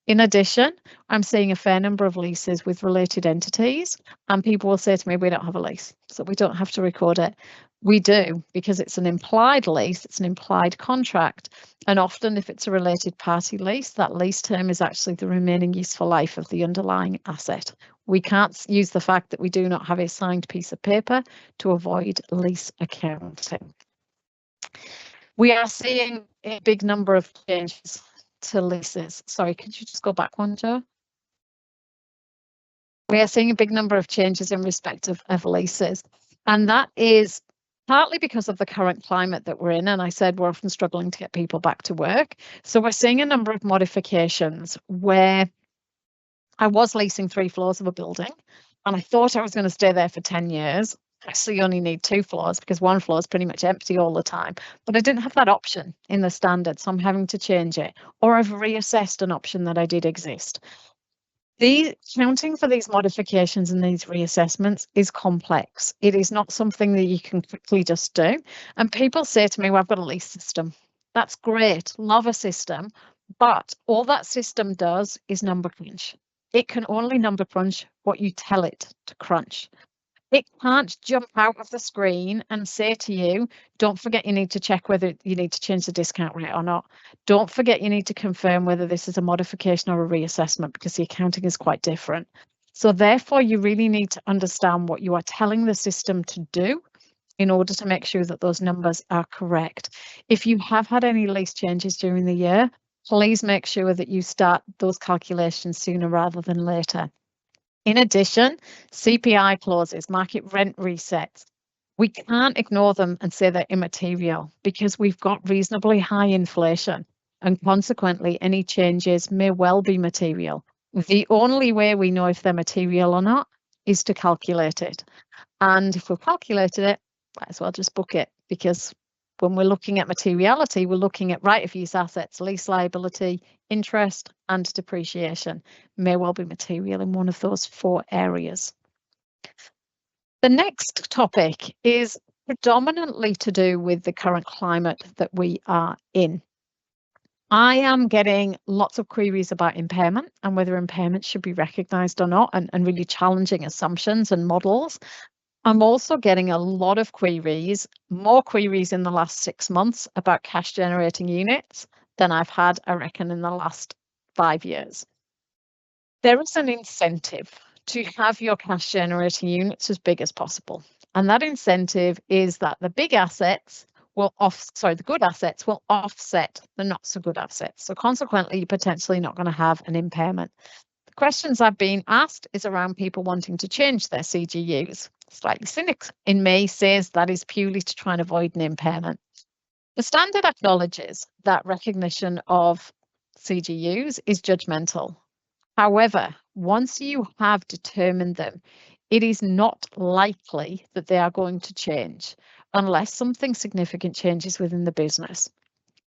In addition, I'm seeing a fair number of leases with related entities, and people will say to me, we don't have a lease, so we don't have to record it. We do, because it's an implied lease, it's an implied contract, and often if it's a related party lease, that lease term is actually the remaining useful life of the underlying asset. We can't use the fact that we do not have a signed piece of paper to avoid lease accounting. We are seeing a big number of changes to leases. Sorry, could you just go back one, Joe? We are seeing a big number of changes in respect of leases, and that is partly because of the current climate that we're in. And I said we're often struggling to get people back to work. So we're seeing a number of modifications where I was leasing 3 floors of a building and I thought I was going to stay there for 10 years. Actually, you only need 2 floors because 1 floor is pretty much empty all the time. But I didn't have that option in the standard, so I'm having to change it. Or I've reassessed an option that I did exist. The accounting for these modifications and these reassessments is complex. It is not something that you can quickly just do. And people say to me, well, I've got a lease system. That's great, love a system. But all that system does is number crunch. It can only number crunch what you tell it to crunch. It can't jump out of the screen and say to you, don't forget you need to check whether you need to change the discount rate or not. Don't forget you need to confirm whether this is a modification or a reassessment, because the accounting is quite different. So therefore, you really need to understand what you are telling the system to do in order to make sure that those numbers are correct. If you have had any lease changes during the year, please make sure that you start those calculations sooner rather than later. In addition, CPI clauses, market rent resets, we can't ignore them and say they're immaterial because we've got reasonably high inflation, and consequently any changes may well be material. The only way we know if they're material or not is to calculate it. And if we've calculated it, might as well just book it, because when we're looking at materiality, we're looking at right of use assets, lease liability, interest and depreciation. May well be material in one of those 4 areas. The next topic is predominantly to do with the current climate that we are in. I am getting lots of queries about impairment and whether impairment should be recognised or not, and really challenging assumptions and models. I'm also getting a lot of queries, more queries in the last 6 months about cash generating units than I've had, I reckon, in the last 5 years. There is an incentive to have your cash generating units as big as possible. And that incentive is that the big assets will the good assets will offset the not so good assets. So consequently, you're potentially not going to have an impairment. The questions I've been asked is around people wanting to change their CGUs. Slightly cynic in me says that is purely to try and avoid an impairment. The standard acknowledges that recognition of CGUs is judgmental. However, once you have determined them, it is not likely that they are going to change unless something significant changes within the business.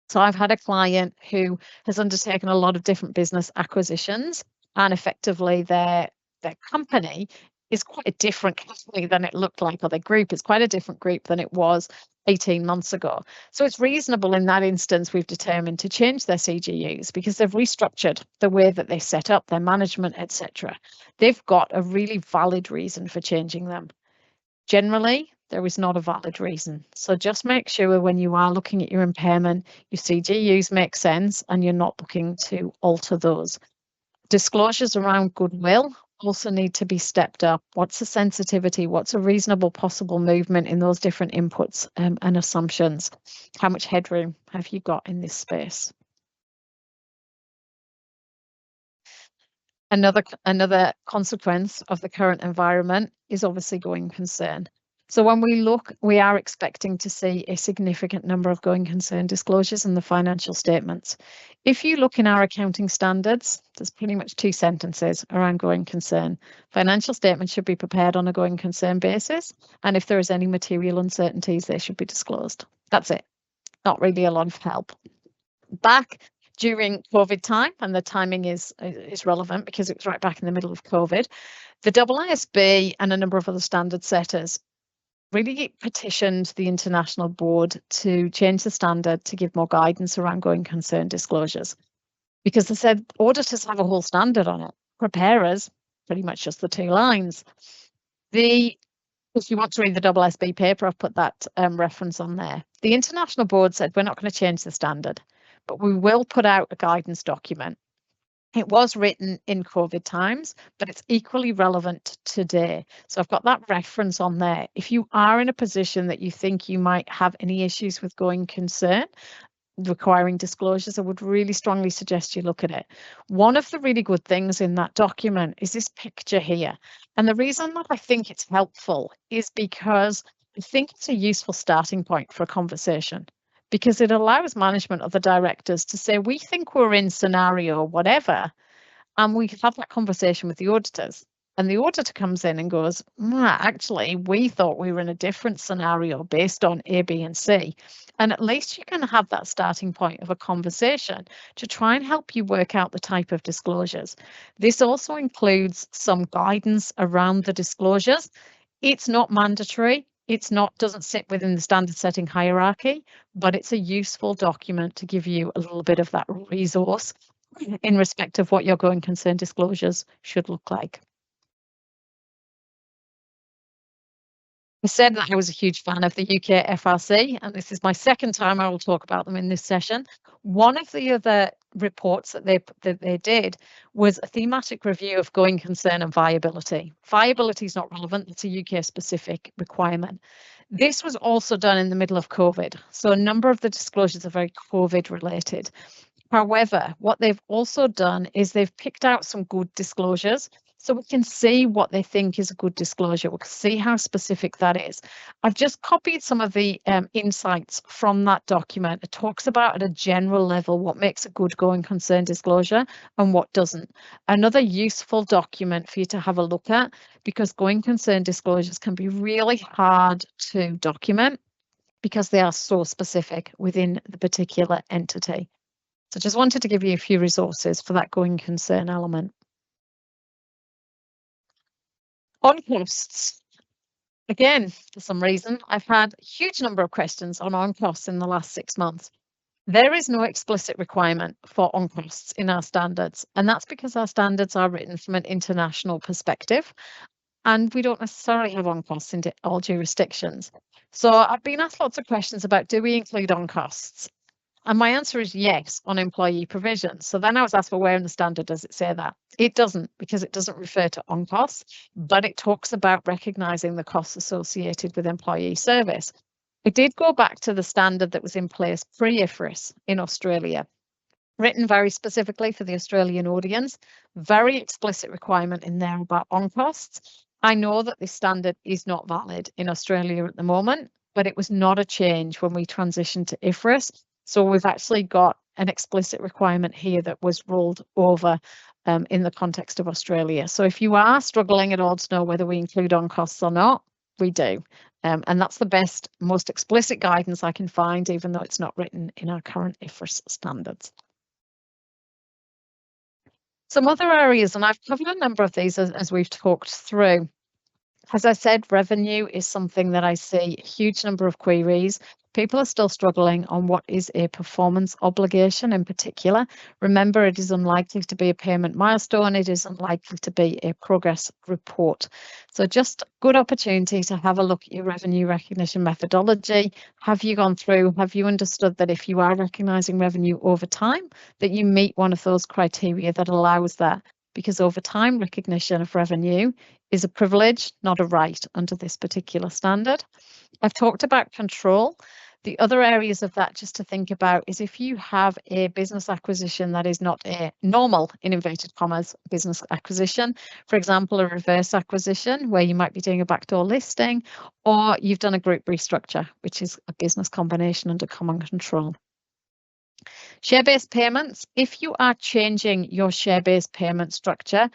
So I've had a client who has undertaken a lot of different business acquisitions, and effectively their company is quite a different company than it looked like, or their group is quite a different group than it was 18 months ago. So it's reasonable in that instance we've determined to change their CGUs because they've restructured the way that they set up their management, etc. They've got a really valid reason for changing them. Generally, there is not a valid reason. So just make sure when you are looking at your impairment, your CGUs make sense and you're not looking to alter those. Disclosures around goodwill also need to be stepped up. What's the sensitivity? What's a reasonable possible movement in those different inputs and assumptions? How much headroom have you got in this space? Another consequence of the current environment is obviously going concern. So when we look, we are expecting to see a significant number of going concern disclosures in the financial statements. If you look in our accounting standards, there's pretty much 2 sentences around going concern. Financial statements should be prepared on a going concern basis, and if there is any material uncertainties, they should be disclosed. That's it. Not really a lot of help. Back during COVID time, and the timing is relevant because it was right back in the middle of COVID, the IASB and a number of other standard setters really petitioned the International Board to change the standard to give more guidance around going concern disclosures. Because they said auditors have a whole standard on it. Preparers, pretty much just the 2 lines. If you want to read the IASB paper, I've put that reference on there. The International Board said, we're not going to change the standard, but we will put out a guidance document. It was written in COVID times, but it's equally relevant today. So I've got that reference on there. If you are in a position that you think you might have any issues with going concern, requiring disclosures, I would really strongly suggest you look at it. One of the really good things in that document is this picture here. And the reason that I think it's helpful is because I think it's a useful starting point for a conversation, because it allows management or the directors to say, we think we're in scenario whatever, and we have that conversation with the auditors. And the auditor comes in and goes, actually, we thought we were in a different scenario based on A, B, and C. And at least you can have that starting point of a conversation to try and help you work out the type of disclosures. This also includes some guidance around the disclosures. It's not mandatory. Doesn't sit within the standard setting hierarchy, but it's a useful document to give you a little bit of that resource in respect of what your going concern disclosures should look like. I said that I was a huge fan of the UK FRC, and this is my 2nd time I will talk about them in this session. One of the other reports that they did was a thematic review of going concern and viability. Viability is not relevant, it's a UK specific requirement. This was also done in the middle of COVID, so a number of the disclosures are very COVID related. However, what they've also done is they've picked out some good disclosures, so we can see what they think is a good disclosure. We can see how specific that is. I've just copied some of the insights from that document. It talks about at a general level what makes a good going concern disclosure and what doesn't. Another useful document for you to have a look at, because going concern disclosures can be really hard to document because they are so specific within the particular entity. So just wanted to give you a few resources for that going concern element. On costs, again, for some reason, I've had a huge number of questions on costs in the last 6 months. There is no explicit requirement for on costs in our standards, and that's because our standards are written from an international perspective, and we don't necessarily have on costs in all jurisdictions. So I've been asked lots of questions about, do we include on costs? And my answer is yes, on employee provisions. So then I was asked, well, where in the standard does it say that? It doesn't, because it doesn't refer to on costs, but it talks about recognising the costs associated with employee service. It did go back to the standard that was in place pre-IFRS in Australia, written very specifically for the Australian audience, very explicit requirement in there about on costs. I know that this standard is not valid in Australia at the moment, but it was not a change when we transitioned to IFRS. So we've actually got an explicit requirement here that was rolled over in the context of Australia. So if you are struggling at all to know whether we include on costs or not, we do. And that's the best, most explicit guidance I can find, even though it's not written in our current IFRS standards. Some other areas, and I've covered a number of these as we've talked through. As I said, revenue is something that I see a huge number of queries. People are still struggling on what is a performance obligation in particular. Remember, it is unlikely to be a payment milestone. It is unlikely to be a progress report. So just good opportunity to have a look at your revenue recognition methodology. Have you gone through, have you understood that if you are recognising revenue over time, that you meet one of those criteria that allows that? Because over time, recognition of revenue is a privilege, not a right under this particular standard. I've talked about control. The other areas of that just to think about is if you have a business acquisition that is not a normal, in inverted commas, business acquisition, for example, a reverse acquisition where you might be doing a backdoor listing, or you've done a group restructure, which is a business combination under common control. Share-based payments, if you are changing your share-based payment structure,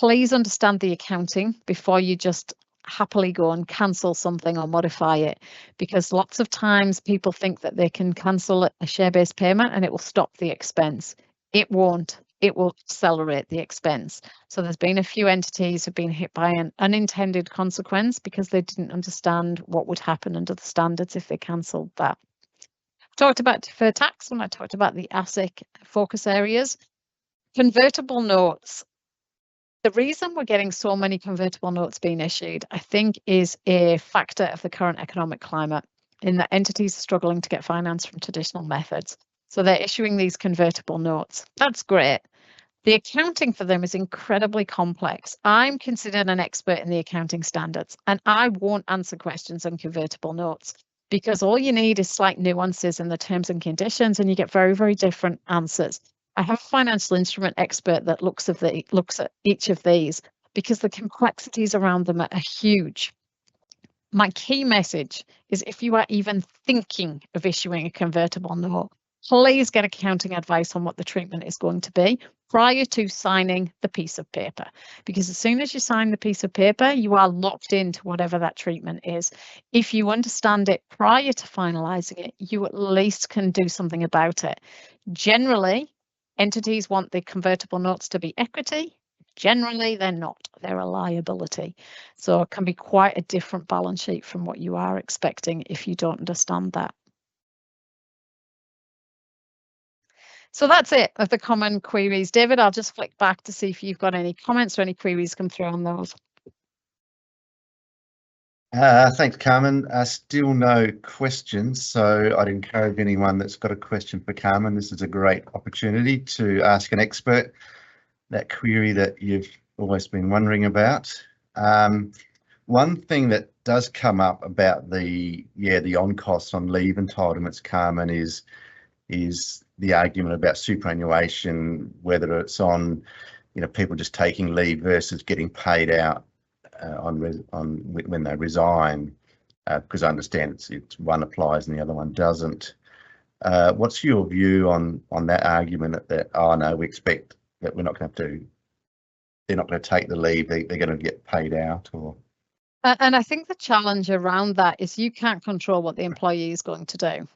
please understand the accounting before you just happily go and cancel something or modify it, because lots of times people think that they can cancel a share-based payment and it will stop the expense. It won't. It will accelerate the expense. So there's been a few entities who've been hit by an unintended consequence because they didn't understand what would happen under the standards if they cancelled that. Talked about deferred tax when I talked about the ASIC focus areas. Convertible notes. The reason we're getting so many convertible notes being issued, I think, is a factor of the current economic climate in that entities are struggling to get finance from traditional methods. So they're issuing these convertible notes. That's great. The accounting for them is incredibly complex. I'm considered an expert in the accounting standards, and I won't answer questions on convertible notes because all you need is slight nuances in the terms and conditions, and you get very, very different answers. I have a financial instrument expert that looks at each of these because the complexities around them are huge. My key message is if you are even thinking of issuing a convertible note, please get accounting advice on what the treatment is going to be prior to signing the piece of paper. Because as soon as you sign the piece of paper, you are locked into whatever that treatment is. If you understand it prior to finalising it, you at least can do something about it. Generally, entities want the convertible notes to be equity. Generally, they're not. They're a liability. So it can be quite a different balance sheet from what you are expecting if you don't understand that. So that's it of the common queries. David, I'll just flick back to see if you've got any comments or any queries come through on those. Thanks, Carmen. Still no questions, so I'd encourage anyone that's got a question for Carmen. This is a great opportunity to ask an expert that query that you've always been wondering about. One thing that does come up about the on costs on leave entitlements, Carmen, is the argument about superannuation, whether it's on people just taking leave versus getting paid out on when they resign, because I understand it's one applies and the other one doesn't. What's your view on that argument that no, we expect that we're not going to they're not going to take the leave, they're going to get paid out? Or and I think the challenge around that is you can't control what the employee is going to do.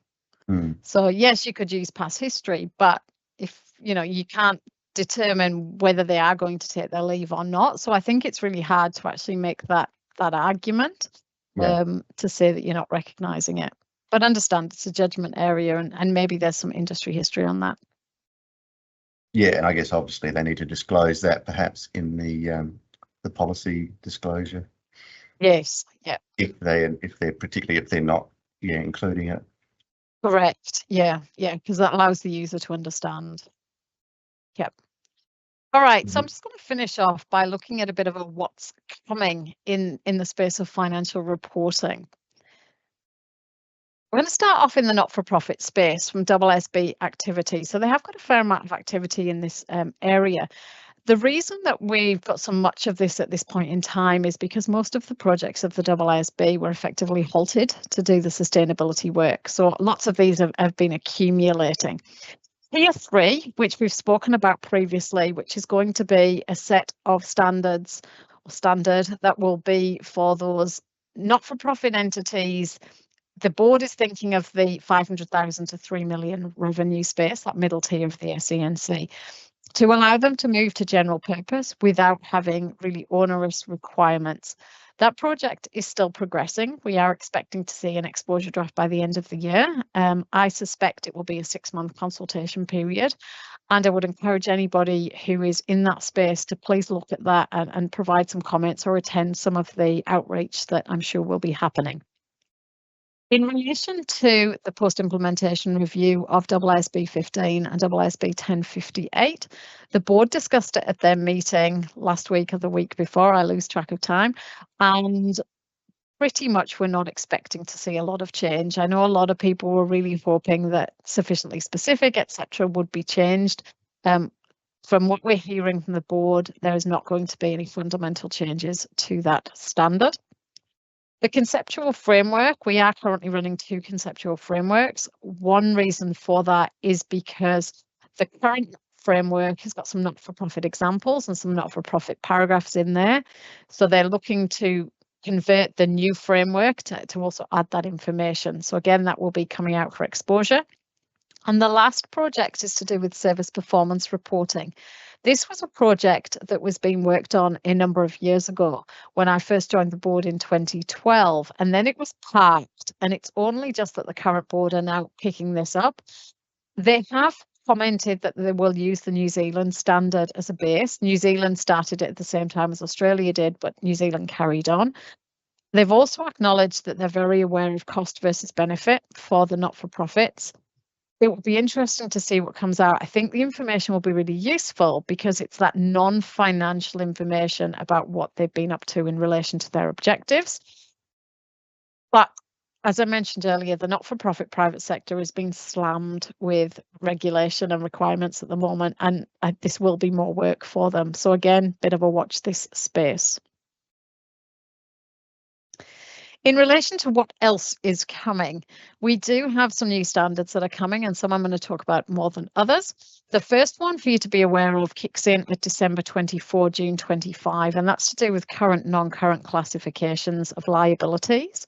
So yes, you could use past history, but if you can't determine whether they are going to take their leave or not. So I think it's really hard to actually make that argument. Yeah. to say that you're not recognising it. But understand it's a judgment area, and maybe there's some industry history on that. Yeah, and I guess obviously they need to disclose that perhaps in the policy disclosure. Yes, yeah. If they're particularly if they're not, including it. Correct. Yeah, because that allows the user to understand. Yep. All right, so I'm just going to finish off by looking at a bit of a what's coming in the space of financial reporting. We're going to start off in the not-for-profit space from AASB activity. So they have got a fair amount of activity in this area. The reason that we've got so much of this at this point in time is because most of the projects of the AASB were effectively halted to do the sustainability work. So lots of these have been accumulating. Tier 3, which we've spoken about previously, which is going to be a set of standards or standard that will be for those not-for-profit entities. The board is thinking of the 500,000 to 3 million revenue space, that middle tier of the ACNC, to allow them to move to general purpose without having really onerous requirements. That project is still progressing. We are expecting to see an exposure draft by the end of the year. I suspect it will be a 6-month consultation period, and I would encourage anybody who is in that space to please look at that and provide some comments or attend some of the outreach that I'm sure will be happening. In relation to the post-implementation review of AASB 15 and AASB 1058, the board discussed it at their meeting last week or the week before, I lose track of time, and pretty much we're not expecting to see a lot of change. I know a lot of people were really hoping that sufficiently specific, etc., would be changed. From what we're hearing from the board, there is not going to be any fundamental changes to that standard. The conceptual framework, we are currently running 2 conceptual frameworks. One reason for that is because the current framework has got some not-for-profit examples and some not-for-profit paragraphs in there. So they're looking to convert the new framework to also add that information. So again, that will be coming out for exposure. And the last project is to do with service performance reporting. This was a project that was being worked on a number of years ago when I first joined the board in 2012, and then it was parked, and it's only just that the current board are now picking this up. They have commented that they will use the New Zealand standard as a base. New Zealand started it at the same time as Australia did, but New Zealand carried on. They've also acknowledged that they're very aware of cost versus benefit for the not-for-profits. It will be interesting to see what comes out. I think the information will be really useful because it's that non-financial information about what they've been up to in relation to their objectives. But as I mentioned earlier, the not-for-profit private sector has been slammed with regulation and requirements at the moment, and this will be more work for them. So again, bit of a watch this space. In relation to what else is coming, we do have some new standards that are coming, and some I'm going to talk about more than others. The first one for you to be aware of kicks in at December 24, June 25, and that's to do with current, non-current classifications of liabilities.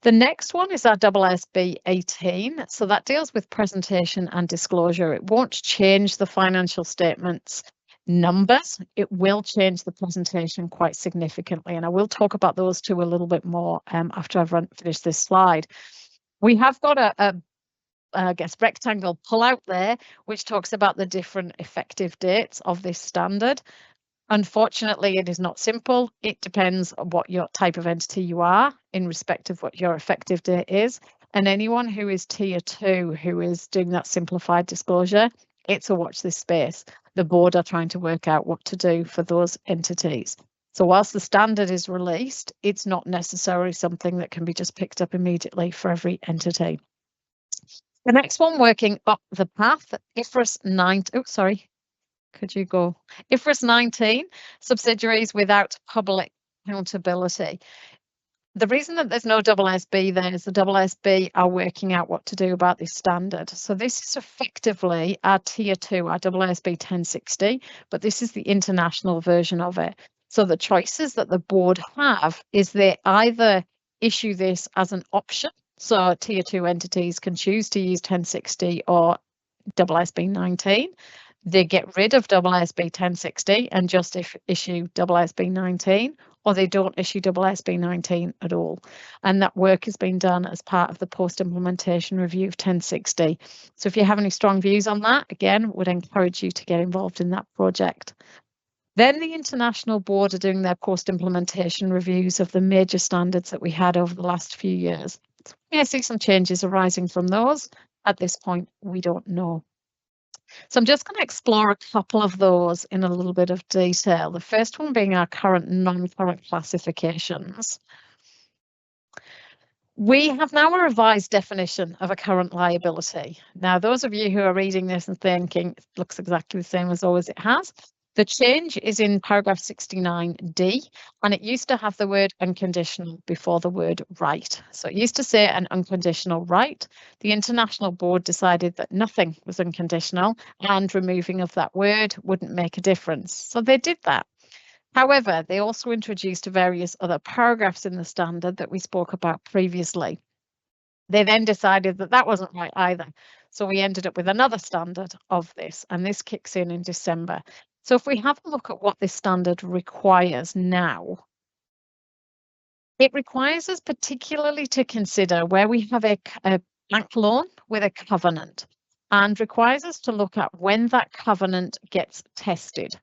The next one is our AASB 18, so that deals with presentation and disclosure. It won't change the financial statements numbers, it will change the presentation quite significantly, and I will talk about those 2 a little bit more after I've finished this slide. We have got a rectangle pull out there which talks about the different effective dates of this standard. Unfortunately, it is not simple. It depends on what your type of entity you are in respect of what your effective date is, and anyone who is tier 2 who is doing that simplified disclosure, it's a watch this space. The board are trying to work out what to do for those entities. So whilst the standard is released, it's not necessarily something that can be just picked up immediately for every entity. The next one working up the path, IFRS 9, IFRS 19, subsidiaries without public accountability. The reason that there's no AASB then is the AASB are working out what to do about this standard. So this is effectively our tier 2, our AASB 1060, but this is the international version of it. So the choices that the board have is they either issue this as an option, so tier 2 entities can choose to use 1060 or AASB 19. They get rid of AASB 1060 and just issue AASB 19, or they don't issue AASB 19 at all. And that work has been done as part of the post-implementation review of 1060. So if you have any strong views on that, again, would encourage you to get involved in that project. Then the International Board are doing their post-implementation reviews of the major standards that we had over the last few years. We may see some changes arising from those. At this point, we don't know. So I'm just going to explore a couple of those in a little bit of detail. The first one being our current non-current classifications. We have now a revised definition of a current liability. Now, those of you who are reading this and thinking it looks exactly the same as always it has, the change is in paragraph 69D, and it used to have the word unconditional before the word right. So it used to say an unconditional right. The International Board decided that nothing was unconditional and removing of that word wouldn't make a difference. So they did that. However, they also introduced various other paragraphs in the standard that we spoke about previously. They then decided that that wasn't right either. So we ended up with another standard of this, and this kicks in December. So if we have a look at what this standard requires now, it requires us particularly to consider where we have a bank loan with a covenant, and requires us to look at when that covenant gets tested.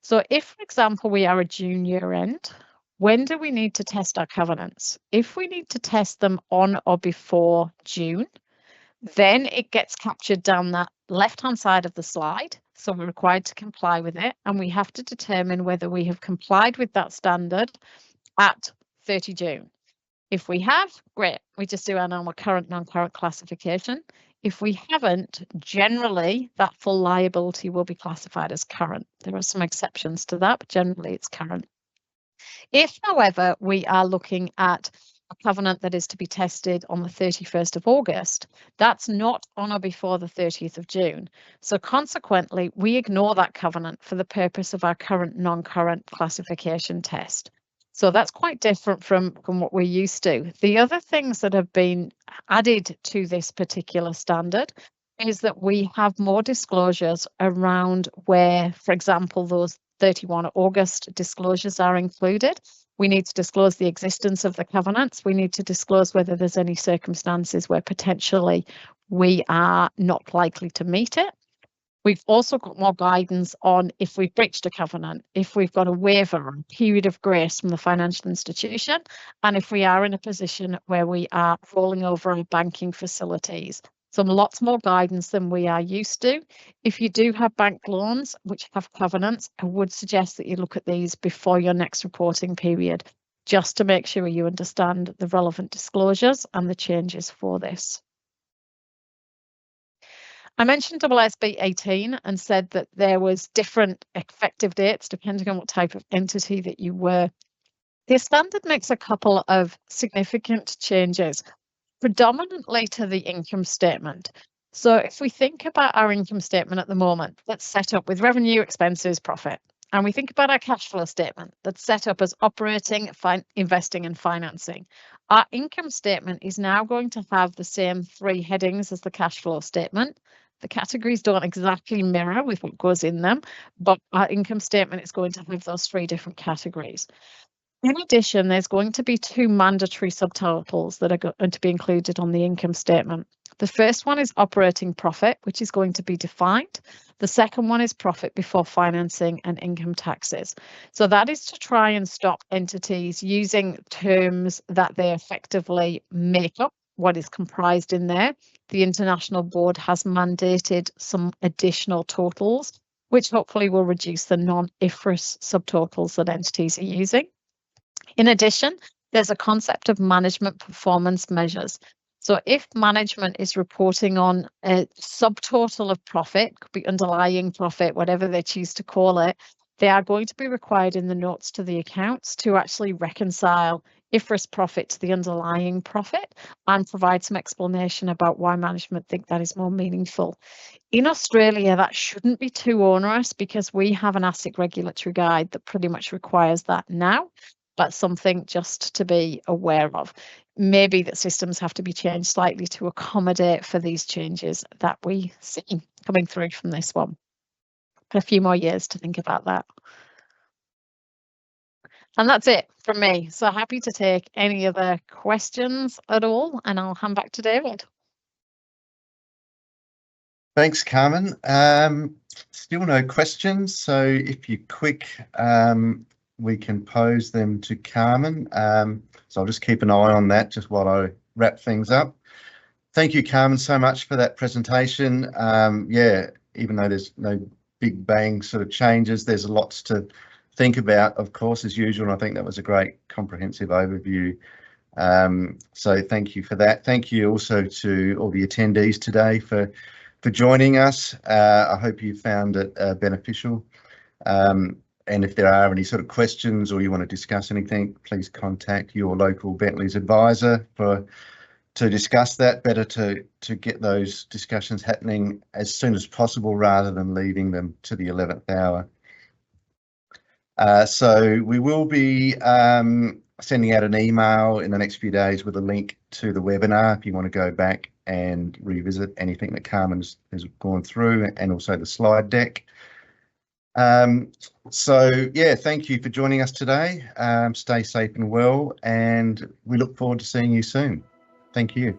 So if, for example, we are a June year end, when do we need to test our covenants? If we need to test them on or before June, then it gets captured down that left-hand side of the slide. So we're required to comply with it, and we have to determine whether we have complied with that standard at 30 June. If we have, great, we just do our normal current, non-current classification. If we haven't, generally that full liability will be classified as current. There are some exceptions to that, but generally it's current. If, however, we are looking at a covenant that is to be tested on the 31st of August, that's not on or before the 30th of June. So consequently, we ignore that covenant for the purpose of our current non-current classification test. So that's quite different from what we're used to. The other things that have been added to this particular standard is that we have more disclosures around where, for example, those 31 August disclosures are included. We need to disclose the existence of the covenants. We need to disclose whether there's any circumstances where potentially we are not likely to meet it. We've also got more guidance on if we've breached a covenant, if we've got a waiver or a period of grace from the financial institution, and if we are in a position where we are rolling over our banking facilities. So lots more guidance than we are used to. If you do have bank loans which have covenants, I would suggest that you look at these before your next reporting period, just to make sure you understand the relevant disclosures and the changes for this. I mentioned AASB 18 and said that there was different effective dates depending on what type of entity that you were. The standard makes a couple of significant changes, predominantly to the income statement. So if we think about our income statement at the moment, that's set up with revenue, expenses, profit. And we think about our cash flow statement that's set up as operating, investing and financing. Our income statement is now going to have the same three headings as the cash flow statement. The categories don't exactly mirror with what goes in them, but our income statement is going to have those three different categories. In addition, there's going to be two mandatory subtotals that are going to be included on the income statement. The first one is operating profit, which is going to be defined. The second one is profit before financing and income taxes. So that is to try and stop entities using terms that they effectively make up what is comprised in there. The International Board has mandated some additional totals, which hopefully will reduce the non-IFRS subtotals that entities are using. In addition, there's a concept of management performance measures. So if management is reporting on a subtotal of profit, could be underlying profit, whatever they choose to call it, they are going to be required in the notes to the accounts to actually reconcile IFRS profit to the underlying profit and provide some explanation about why management think that is more meaningful. In Australia, that shouldn't be too onerous because we have an ASIC regulatory guide that pretty much requires that now, but something just to be aware of. Maybe that systems have to be changed slightly to accommodate for these changes that we see coming through from this one. A few more years to think about that. And that's it from me. So happy to take any other questions at all, and I'll hand back to David. Thanks, Carmen. Still no questions, so if you're quick, we can pose them to Carmen. So I'll just keep an eye on that just while I wrap things up. Thank you, Carmen, so much for that presentation. Yeah, even though there's no big bang sort of changes, there's lots to think about, of course, as usual, and I think that was a great comprehensive overview. So thank you for that. Thank you also to all the attendees today for joining us. I hope you found it beneficial. And if there are any sort of questions or you want to discuss anything, please contact your local Bentleys advisor to discuss that. Better to get those discussions happening as soon as possible rather than leaving them to the 11th hour. So we will be sending out an email in the next few days with a link to the webinar if you want to go back and revisit anything that Carmen has gone through, and also the slide deck. So yeah, thank you for joining us today. Stay safe and well, and we look forward to seeing you soon. Thank you.